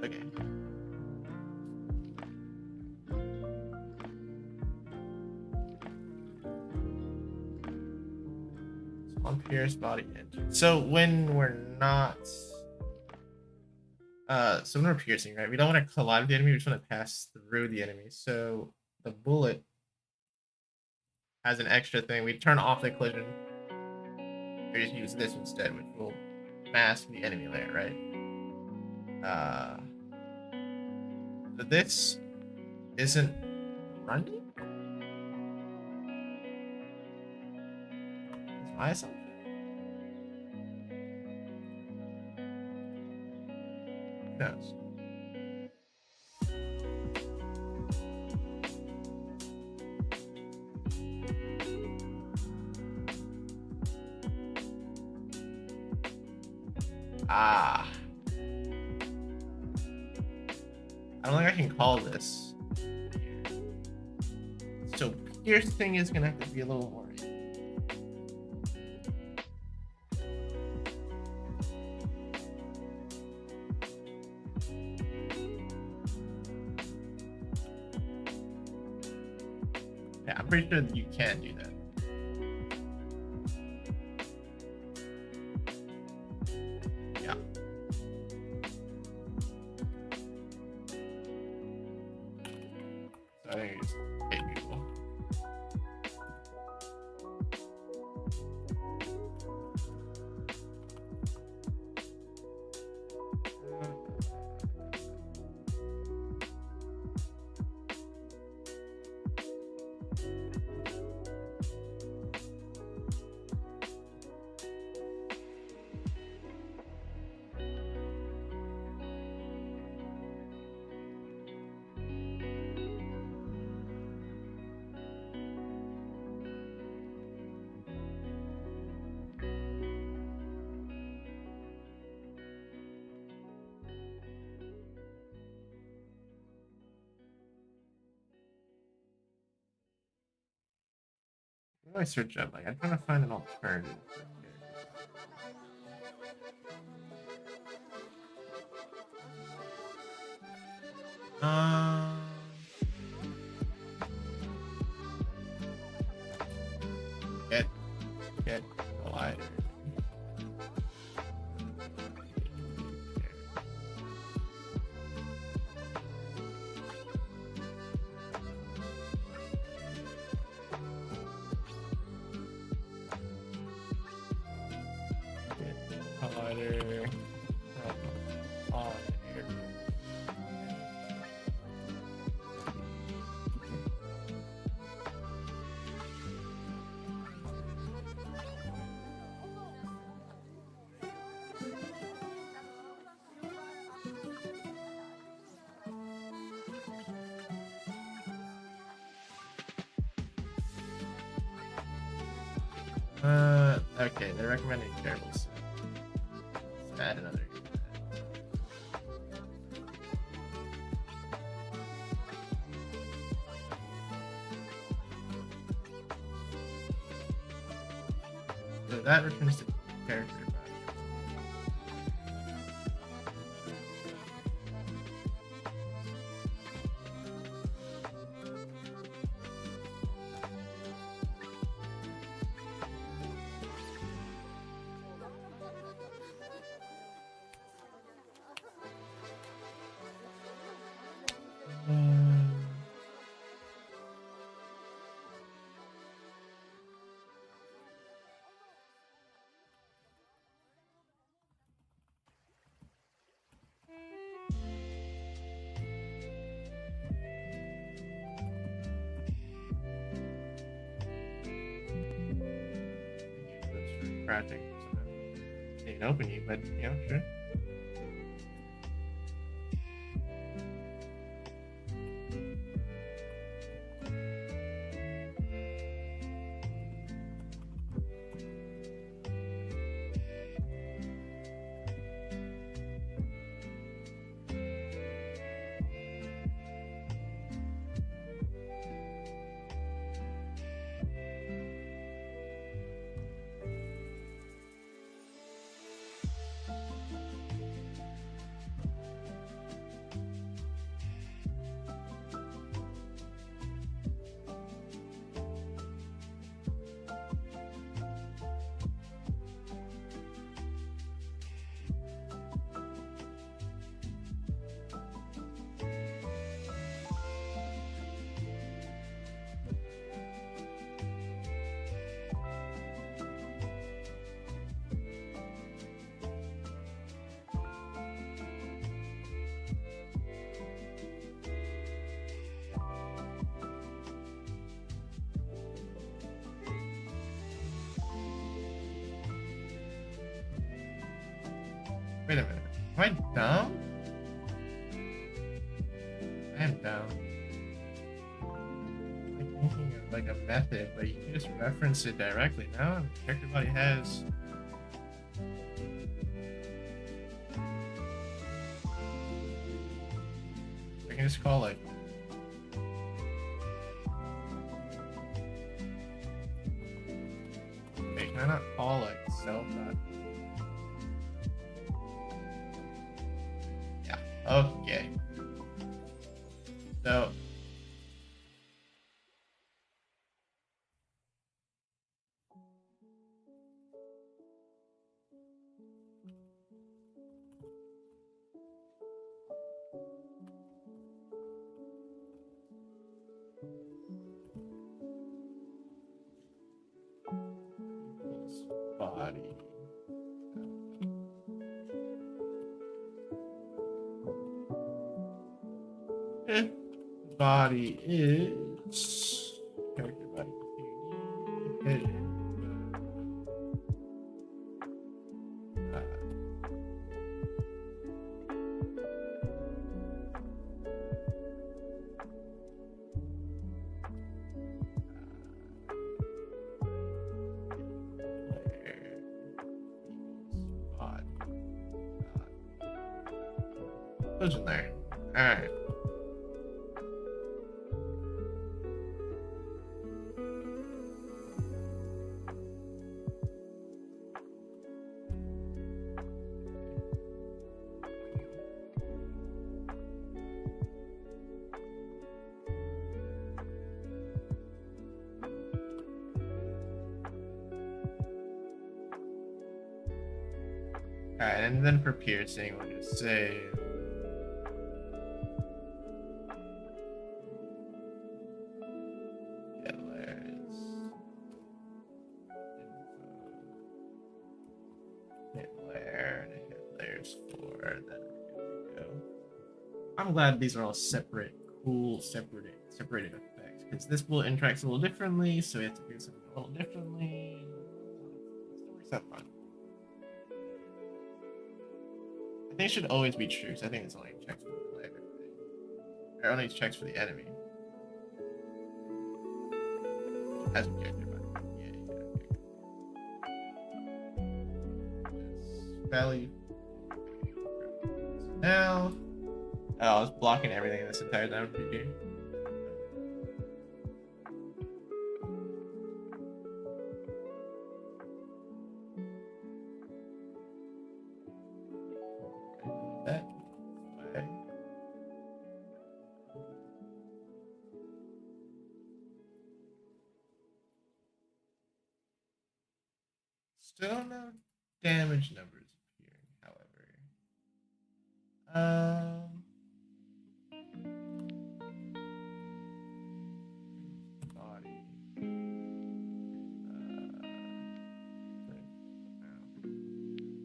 Okay. On Pierce body engine. So when we're not so when we're piercing, right? We don't want to collide with the enemy, we just want to pass through the enemy. So the bullet has an extra thing. We turn off the collision. We just use this instead, which will mask the enemy layer, right? So this isn't running? That's my assumption. Who knows? I don't think I can call this. So piercing is gonna have to be a little more. Yeah, I'm pretty sure that you can do that. Yeah. So I think you just hit people. What do I search up? Like, I'm trying to find an alternative. Get collider. Collider on air. Okay, they're recommending terrible soon. Let's add another. So that returns to character. Crafting. So they can open you, but you know, sure. Wait a minute. Am I dumb? I am dumb. I'm thinking of like a method, but you can just reference it directly. Now character body has. I can just call like. Wait, can I not call like self dot? Okay. So body. Body is character body. Head is, Who's in there? All right. Alright, and then for piercing, we'll just say layers 4, then we're good to go. I'm glad these are all separate, cool, separated effects, because this will interact a little differently, so we have to do something a little differently. It works out fine. I think it should always be true, because I think it's only checks for the player. Or only checks for the enemy. Has a character, but yeah, okay. value. Now, oh, I was blocking everything this entire time. PG. That way. Still no damage numbers appearing, however. Body.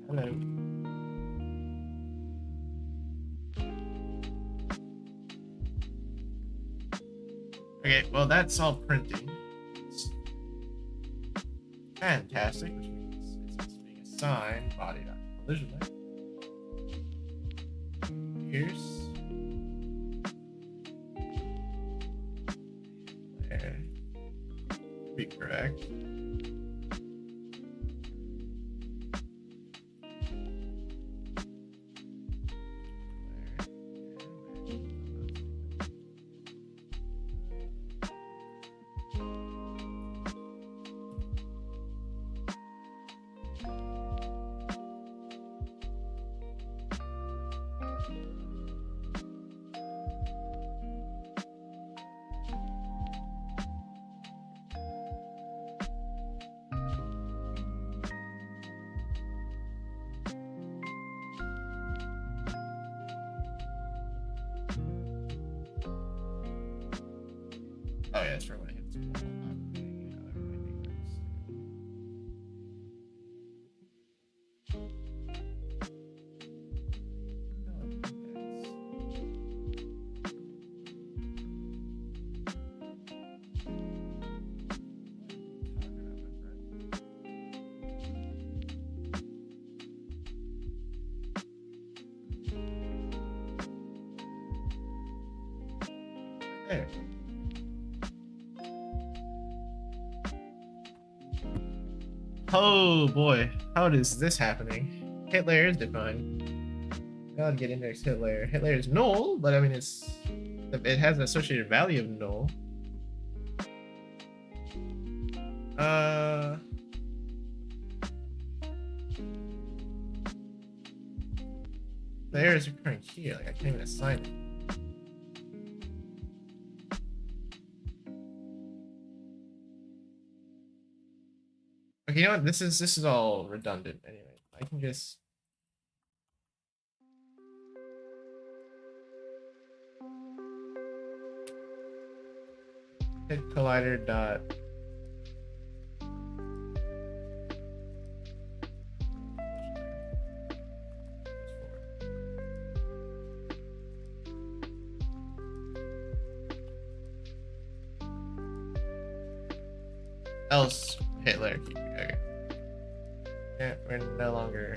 Hello. Okay, well that's all printing. It's fantastic, which means it's being assigned body.collision line. Pierce. There. Be correct. Oh yeah, that's right when it hits the wall. There. Oh boy, how is this happening? Hit layer is defined. God, get index hit layer. Hit layer is null, but I mean it has an associated value of null. The error is occurring here. Like I can't even assign it. Okay, you know what? This is all redundant anyway. I can just hit collider dot else hit layer keep. Okay. Yeah, we're no longer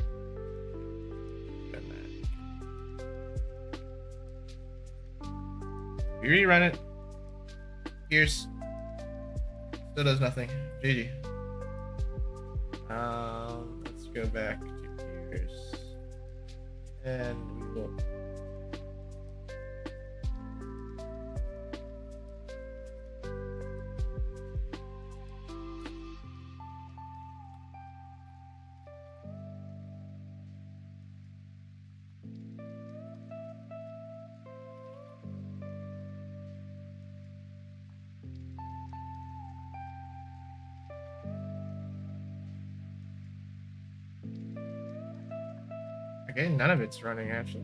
doing that. We rerun it. Here's still does nothing. GG. Let's go back to Pierce. And we will okay, none of it's running actually.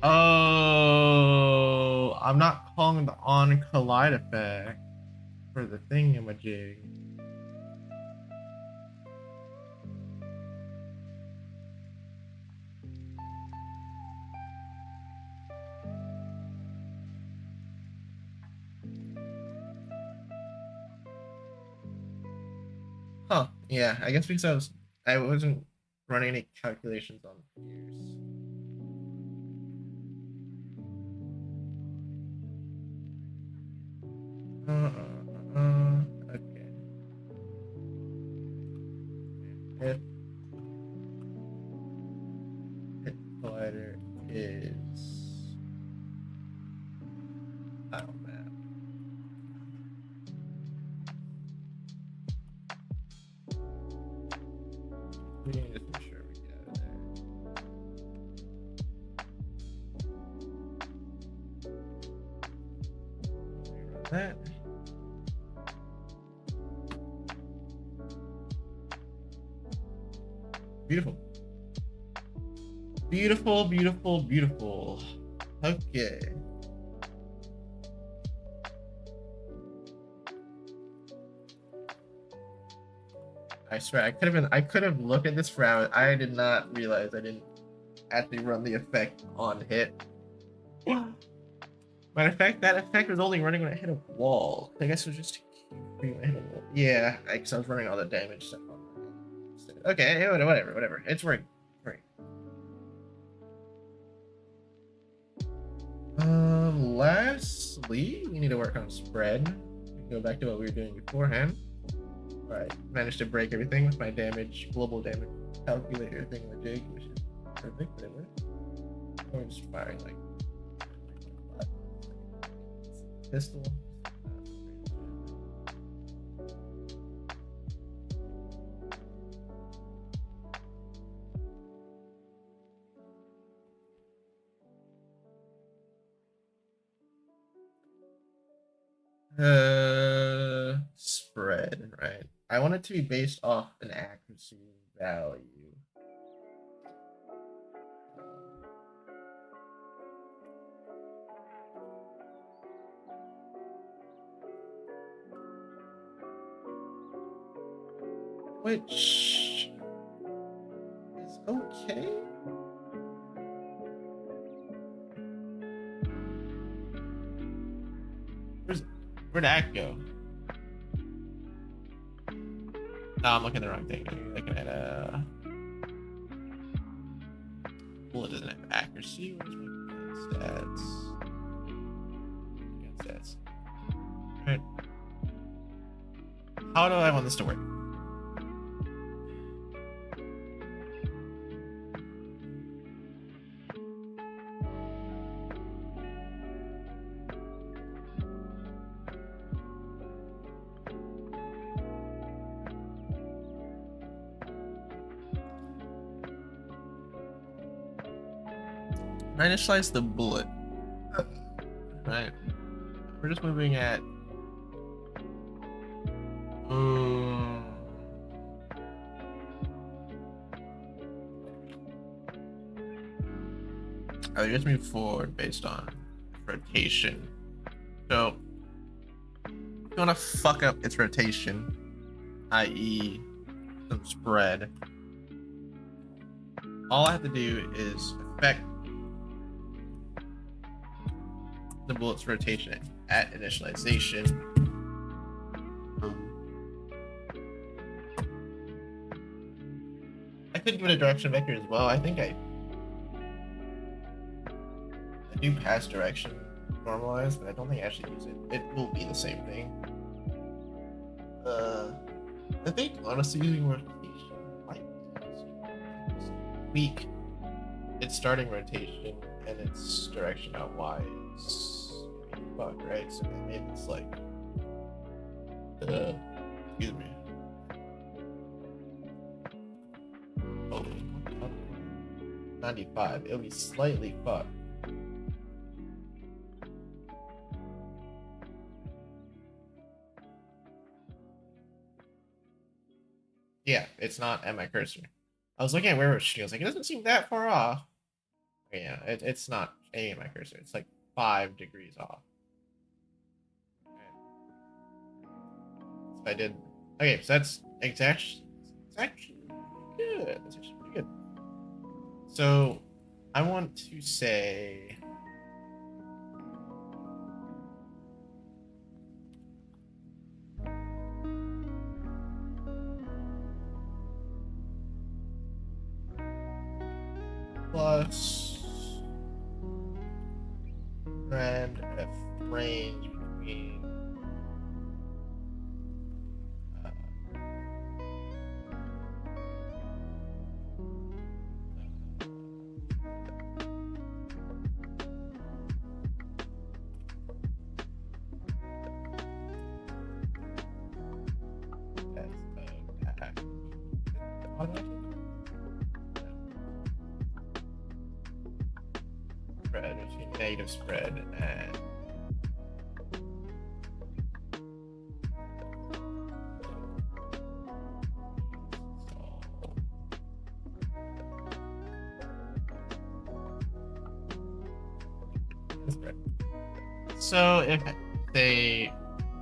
Oh, I'm not calling the on collide effect for the thingamajig. Yeah, I guess because I wasn't running any calculations on fears. Okay. If hit collider is tile map. We need to make sure we get out of there. Run that. Beautiful. Beautiful, beautiful, beautiful. Okay. I swear I could have looked at this for hours. I did not realize I didn't actually run the effect on hit. Matter of fact, that effect was only running when I hit a wall. I guess it was just when I hit a wall. Yeah, because I was running all the damage stuff on my. Okay, whatever. It's working. Lastly, we need to work on spread. Go back to what we were doing beforehand. Alright, managed to break everything with my damage, global damage calculator thing with jig, which is perfect, but it works. I'm just firing like pistol. Spread, right? I want it to be based off an accuracy value. Which is okay. Where'd that go? No, I'm looking at the wrong thing. I'm looking at well, it doesn't have accuracy. Where's my stats? Stats. Alright. How do I want this to work? I initialize the bullet. Right. We're just moving at. I just move forward based on rotation. So, if you want to fuck up its rotation, i.e., some spread, all I have to do is affect the bullet's rotation at initialization. I could give it a direction vector as well. I think I do pass direction normalize, but I don't think I actually use it. It will be the same thing. I think honestly using rotation might tweak its starting rotation and its direction out Y is fuck, right? So maybe it's like excuse me. Oh, 95. It'll be slightly fucked. Yeah, it's not at my cursor. I was looking at where it was shooting. I was like, it doesn't seem that far off. Yeah, it's not aiming at my cursor. It's like 5 degrees off. Okay. So I did. Okay, so that's actually good. That's actually pretty good. So I want to say. plus and F range between spread between negative spread and spread. So if the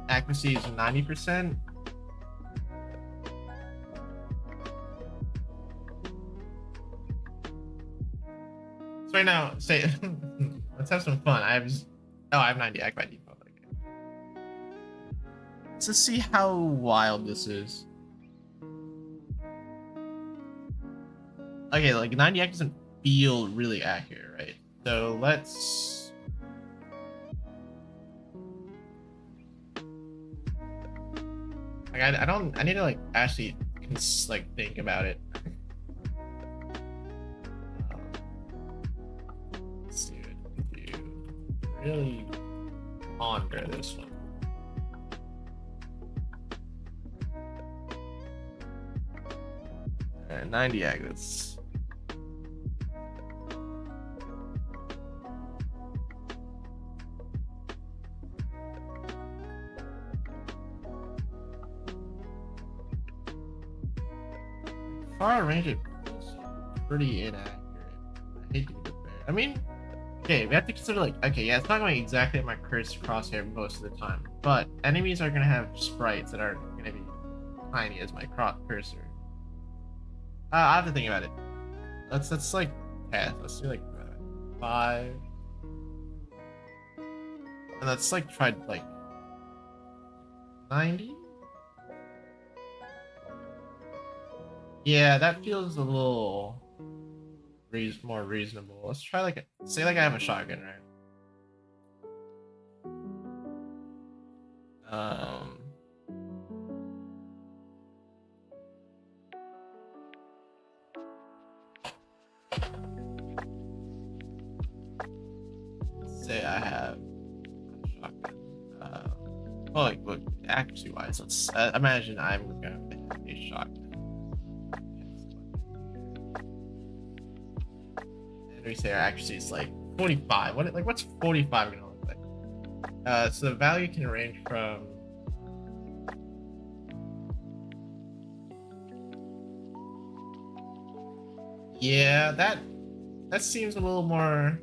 accuracy is 90%, so right now, say, let's have some fun. I have 90 ac by default. Okay. Let's see how wild this is. Okay, like 90 ac doesn't feel really accurate, right? So let's. Like I need to like actually like think about it. Let's see what you really ponder this one. Alright, 90 ag, let's. Far range it feels pretty inaccurate. I hate to be the bear. I mean, okay, we have to consider like, okay, yeah, it's not going exactly at my cursor crosshair most of the time, but enemies are gonna have sprites that are gonna be tiny as my cursor. I have to think about it. Let's like test. Let's do like 5, and let's like try like 90. Yeah, that feels a little more reasonable. Let's try like say like I have a shotgun, right? Say I have a shotgun. Well, like look, accuracy wise, let's imagine I'm gonna have a shotgun. We say our accuracy is like 45. What's 45 gonna look like? So the value can range from yeah, that seems a little more.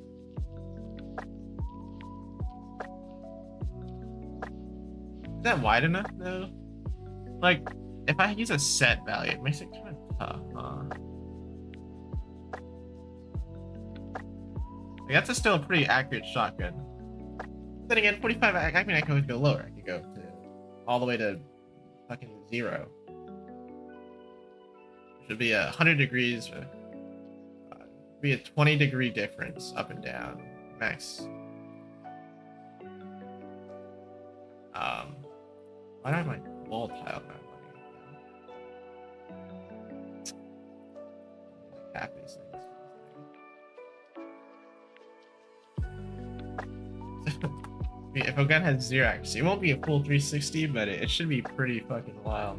Is that wide enough though? Like if I use a set value, it makes it kind of tough, huh? Like, that's still a pretty accurate shotgun. Then again, 45, I mean, I could always go lower. I could go to all the way to fucking 0. Should be 100 degrees. Be a 20-degree difference up and down. Max. Why do I have my wall tile not running? Half these things. If a gun has 0 accuracy, it won't be a full 360, but it should be pretty fucking wild.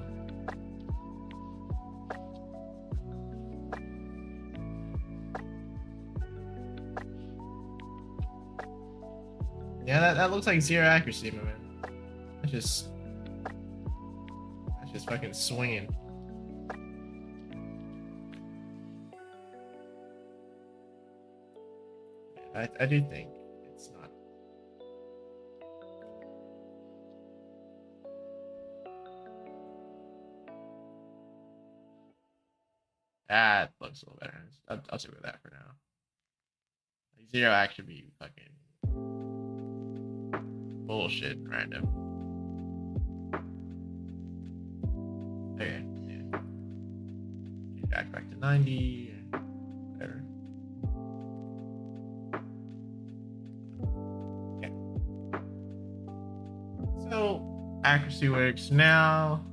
Yeah, that looks like 0 accuracy, my man. That's just fucking swinging. I do think it's not. That looks a little better. I'll stick with that for now. Like 0 actually be fucking bullshit random. Okay, yeah. Back to 90. Whatever. accuracy works now.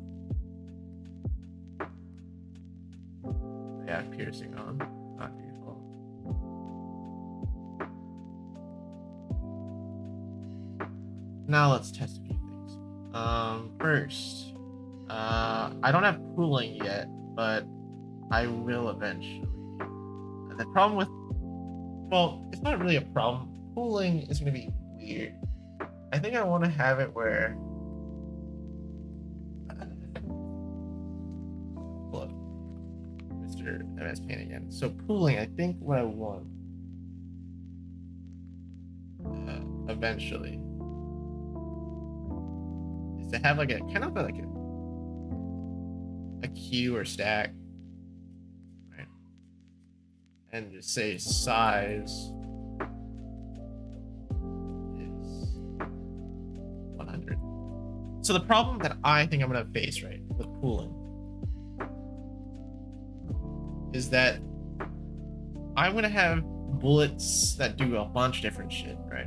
Yeah, piercing on, not default. Now let's test a few things. First, I don't have pooling yet, but I will eventually. And the problem with, well, it's not really a problem. Pooling is going to be weird. I think I want to have it where, look, Mr. MS Paint again. So pooling, I think what I want, eventually, is to have like a kind of like a queue or stack, right? And just say size is 100. So the problem that I think I'm gonna face, right, with pooling is that I'm gonna have bullets that do a bunch of different shit, right?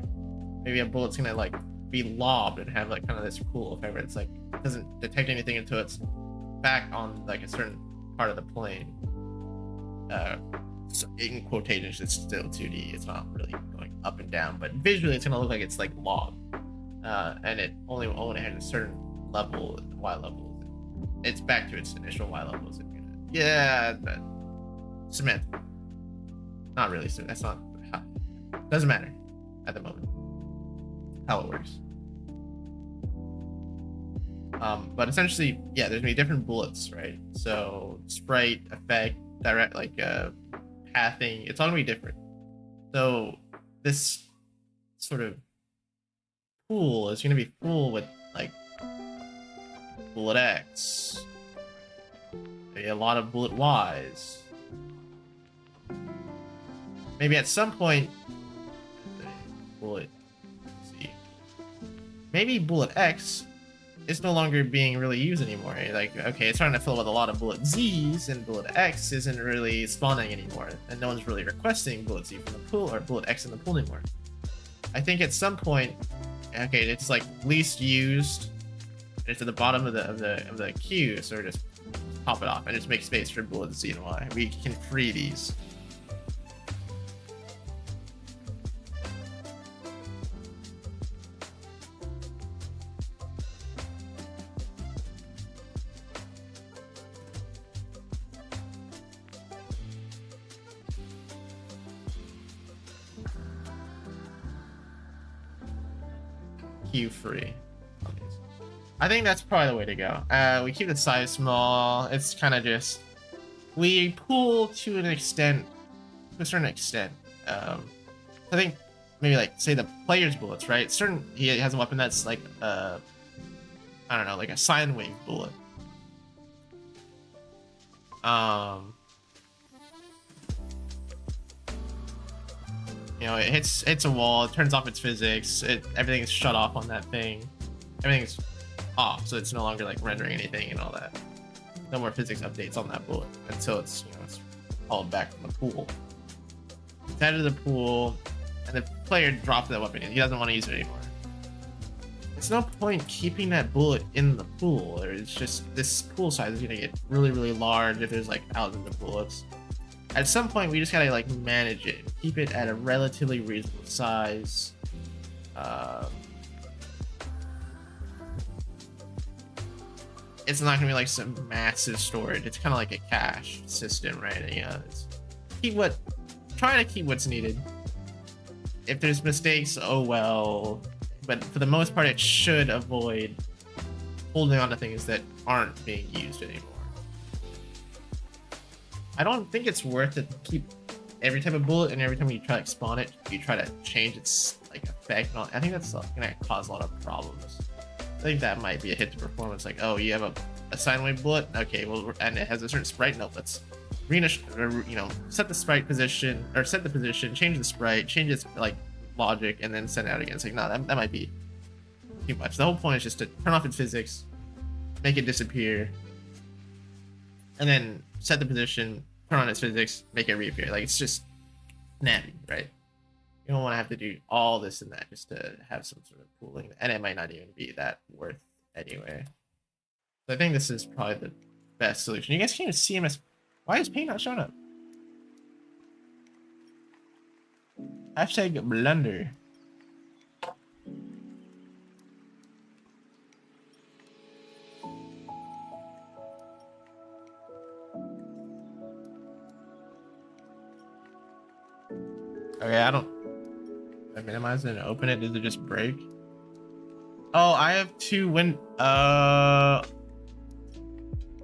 Maybe a bullet's gonna like be lobbed and have like kind of this cool effect where it's like doesn't detect anything until it's back on like a certain part of the plane. So in quotations, it's still 2D. It's not really going up and down, but visually it's gonna look like it's like lobbed. And it only has a certain level, Y level. It's back to its initial Y levels. Yeah, but cement. Not really. So that's not. Doesn't matter at the moment how it works. But essentially, yeah, there's gonna be different bullets, right? So sprite, effect, direct, like pathing, it's all gonna be different. So this sort of pool is gonna be full with like bullet X, maybe a lot of bullet Ys. Maybe at some point, bullet Z. Maybe bullet X is no longer being really used anymore. Like, okay, it's starting to fill with a lot of bullet Z's, and bullet X isn't really spawning anymore, and no one's really requesting bullet Z from the pool or bullet X in the pool anymore. I think at some point, okay, it's like least used. It's at the bottom of the queue, so just pop it off and just make space for bullet Z and Y. We can free these. Queue free. I think that's probably the way to go. We keep the size small. It's kind of just we pool to an extent, to a certain extent. I think maybe like say the player's bullets, right? He has a weapon that's like I don't know, like a sine wave bullet. You know, it hits a wall, it turns off its physics, everything is shut off on that thing. Everything's off, so it's no longer like rendering anything and all that. No more physics updates on that bullet until it's, you know, it's hauled back from the pool. It's added to the pool, and the player dropped that weapon and he doesn't want to use it anymore. There's no point keeping that bullet in the pool, or it's just this pool size is gonna get really, really large if there's like thousands of bullets. At some point, we just gotta like manage it, keep it at a relatively reasonable size. It's not gonna be like some massive storage. It's kind of like a cache system, right? Yeah, try to keep what's needed. If there's mistakes, oh well. But for the most part, it should avoid holding on to things that aren't being used anymore. I don't think it's worth it to keep every type of bullet, and every time you try to spawn it, you try to change its like effect and all. I think that's gonna cause a lot of problems. I think that might be a hit to performance. Like, oh, you have a sine wave bullet, okay, well, and it has a certain sprite. No, let's set the sprite position, or set the position, change the sprite, change its like logic, and then send it out again. It's like, no, that might be too much. The whole point is just to turn off its physics, make it disappear, and then set the position, turn on its physics, make it reappear. Like, it's just snappy, right? You don't want to have to do all this and that just to have some sort of pooling, and it might not even be that worth anyway. So I think this is probably the best solution. You guys can't even see him as. Why is paint not showing up? Hashtag blunder. Okay, I minimize it and open it. Does it just break? Oh, I have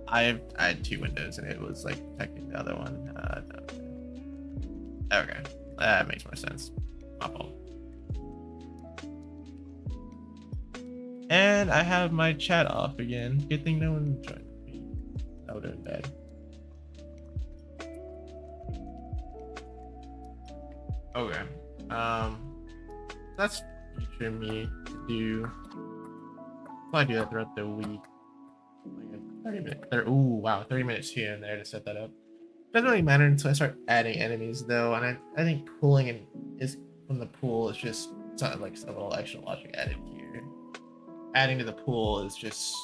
I had two windows and it was like protecting the other one. Okay, that makes more sense. My fault. And I have my chat off again. Good thing no one joined me. That would have been bad. Okay. That's future me to do. I'll do that throughout the week. Like 30 minutes. Ooh, wow, 30 minutes here and there to set that up. Doesn't really matter until I start adding enemies though, and I think pulling in is from the pool is just something like a little extra logic added here. Adding to the pool is just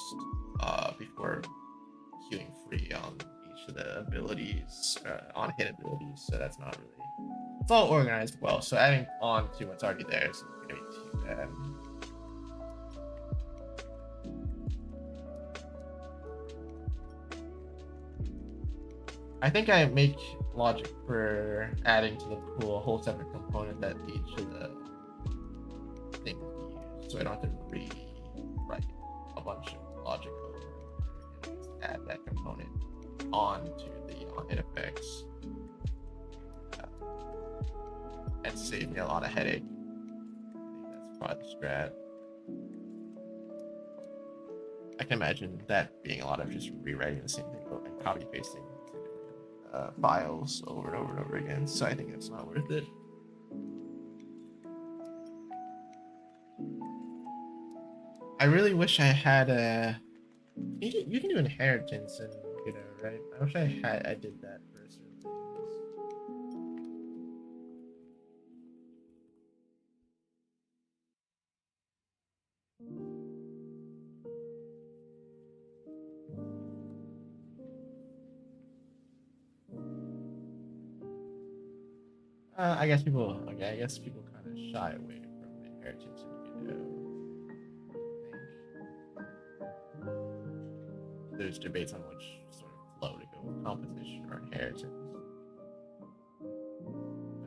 before queuing free on each of the abilities, on hit abilities, so that's not really. It's all organized well, so adding on to what's already there isn't going to be too bad. I think I make logic for adding to the pool a whole separate component that each of the things be used, so I don't have to rewrite a bunch of logic code. Just add that component onto the on-hit effects. And save me a lot of headache. I think that's probably the strat. I can imagine that being a lot of just rewriting the same thing and copy pasting files over and over and over again. So I think it's not worth it. I really wish I had a. You can do inheritance in Godot, right? I wish I did that for certain things. I guess people. Okay, I guess people kind of shy away from inheritance in Godot. There's debates on which sort of flow to go with, composition or inheritance.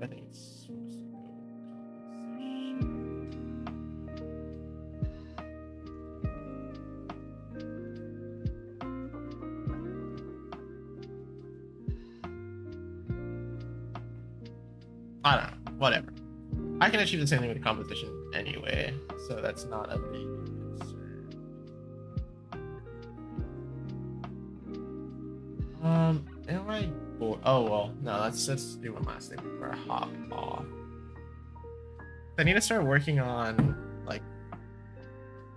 I think it's supposed to go with composition. I don't know. Whatever. I can achieve the same thing with composition anyway, so that's not a big concern. Am I bored? Oh well, no. Let's do one last thing before I hop off. I need to start working on like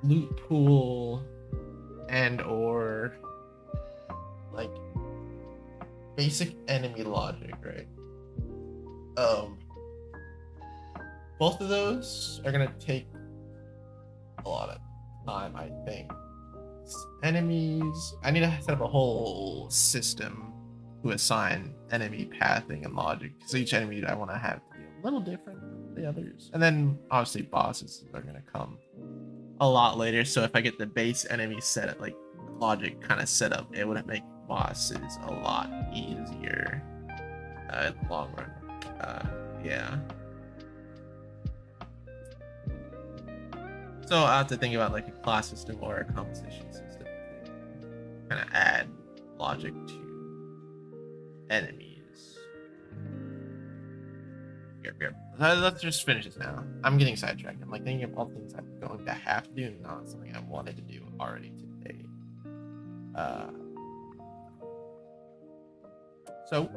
loot pool and or like basic enemy logic, right? Both of those are gonna take a lot of time, I think. Enemies, I need to set up a whole system to assign enemy pathing and logic. So each enemy I want to have to be a little different from the others. And then obviously bosses are gonna come a lot later. So if I get the base enemy set up, like logic kind of set up, it would make bosses a lot easier in the long run. Yeah. So I have to think about like a class system or a composition system to kind of add logic to enemies. Here. Let's just finish this now. I'm getting sidetracked. I'm like thinking of all the things I'm going to have to do, not something I wanted to do already today. So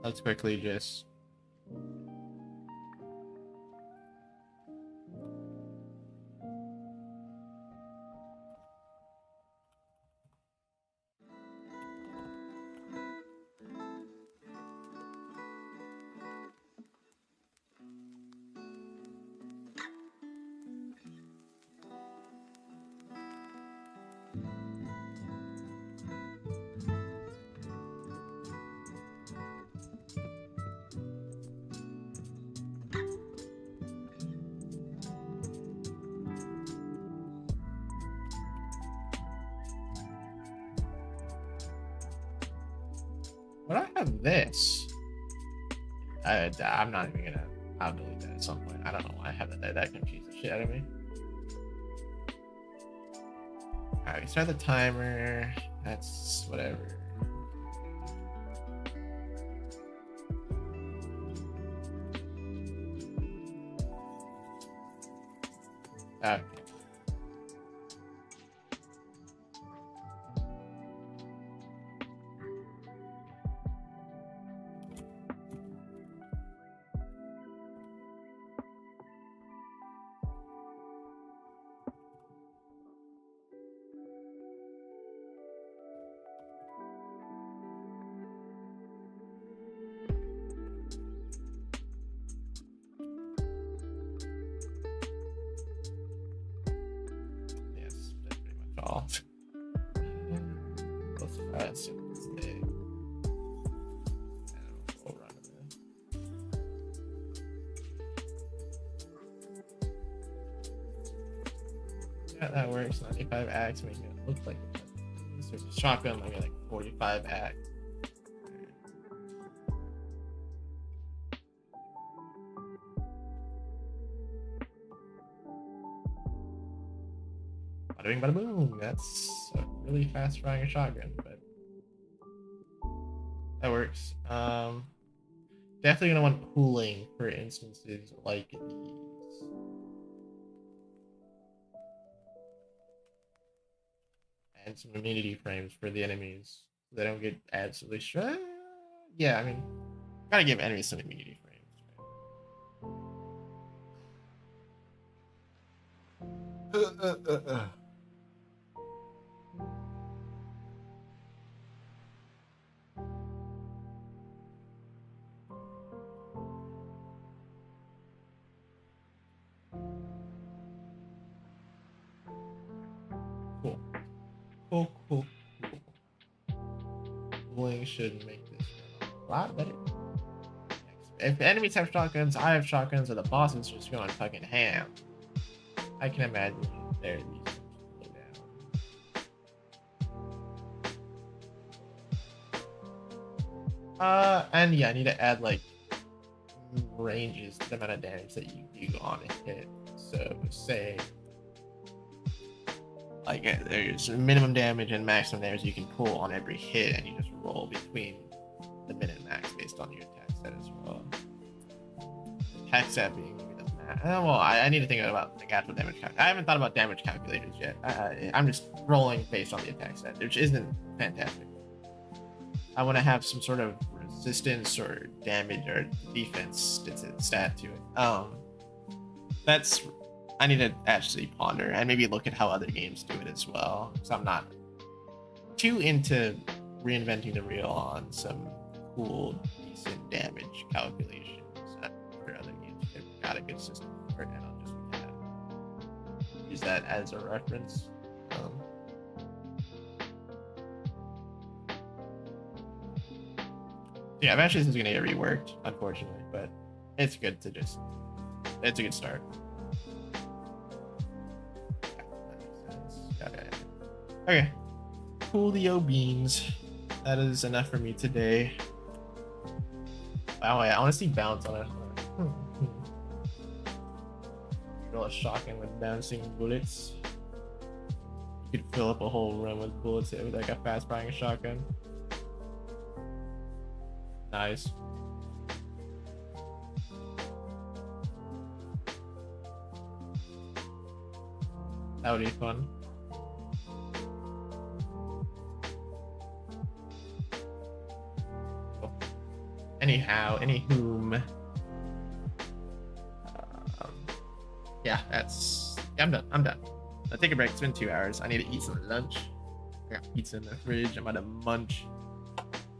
let's quickly just But I have this. I'm not even gonna. I'll delete that at some point. I don't know why I have that. That confused the shit out of me. Alright, start the timer. That's whatever. Okay. Yes, that's pretty much all. Let's see what's there. We'll run it. Yeah, that works. 95 acts, making it look like it's a shotgun, maybe like 45 acts. Bada bing, bada boom. That's a really fast firing shotgun, but that works. Definitely gonna want pooling for instances like these. And some immunity frames for the enemies so they don't get absolutely stressed. Yeah, I mean, gotta give enemies some immunity frames. Cool. Pooling should make this a lot better. If enemies have shotguns, I have shotguns, or the boss is just going fucking ham, I can imagine there needs to slow down. And yeah, I need to add like ranges to the amount of damage that you do on a hit. So say like there's minimum damage and maximum damage you can pull on every hit, and you just roll between the min and max based on your attack set as well. Attack set being maybe the max. Well, I need to think about the actual damage. I haven't thought about damage calculators yet. I'm just rolling based on the attack set, which isn't fantastic. I want to have some sort of resistance or damage or defense stat to it. That's I need to actually ponder and maybe look at how other games do it as well. So I'm not too into reinventing the wheel on some cool, decent damage calculations. For other games, they've got a good system for it, and I'll just use that as a reference. Yeah, eventually this is gonna get reworked, unfortunately, but it's good to it's a good start. Okay, Coolio beans. That is enough for me today. Wow, I honestly bounce on it. Roll a shotgun with bouncing bullets. You could fill up a whole run with bullets with like a fast firing shotgun. Nice. That would be fun. Anywhom. Yeah, I'm done. I'll take a break. It's been 2 hours. I need to eat some lunch. I got pizza in the fridge. I'm about to munch.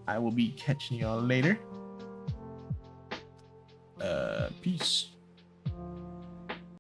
I will be catching y'all later. Peace.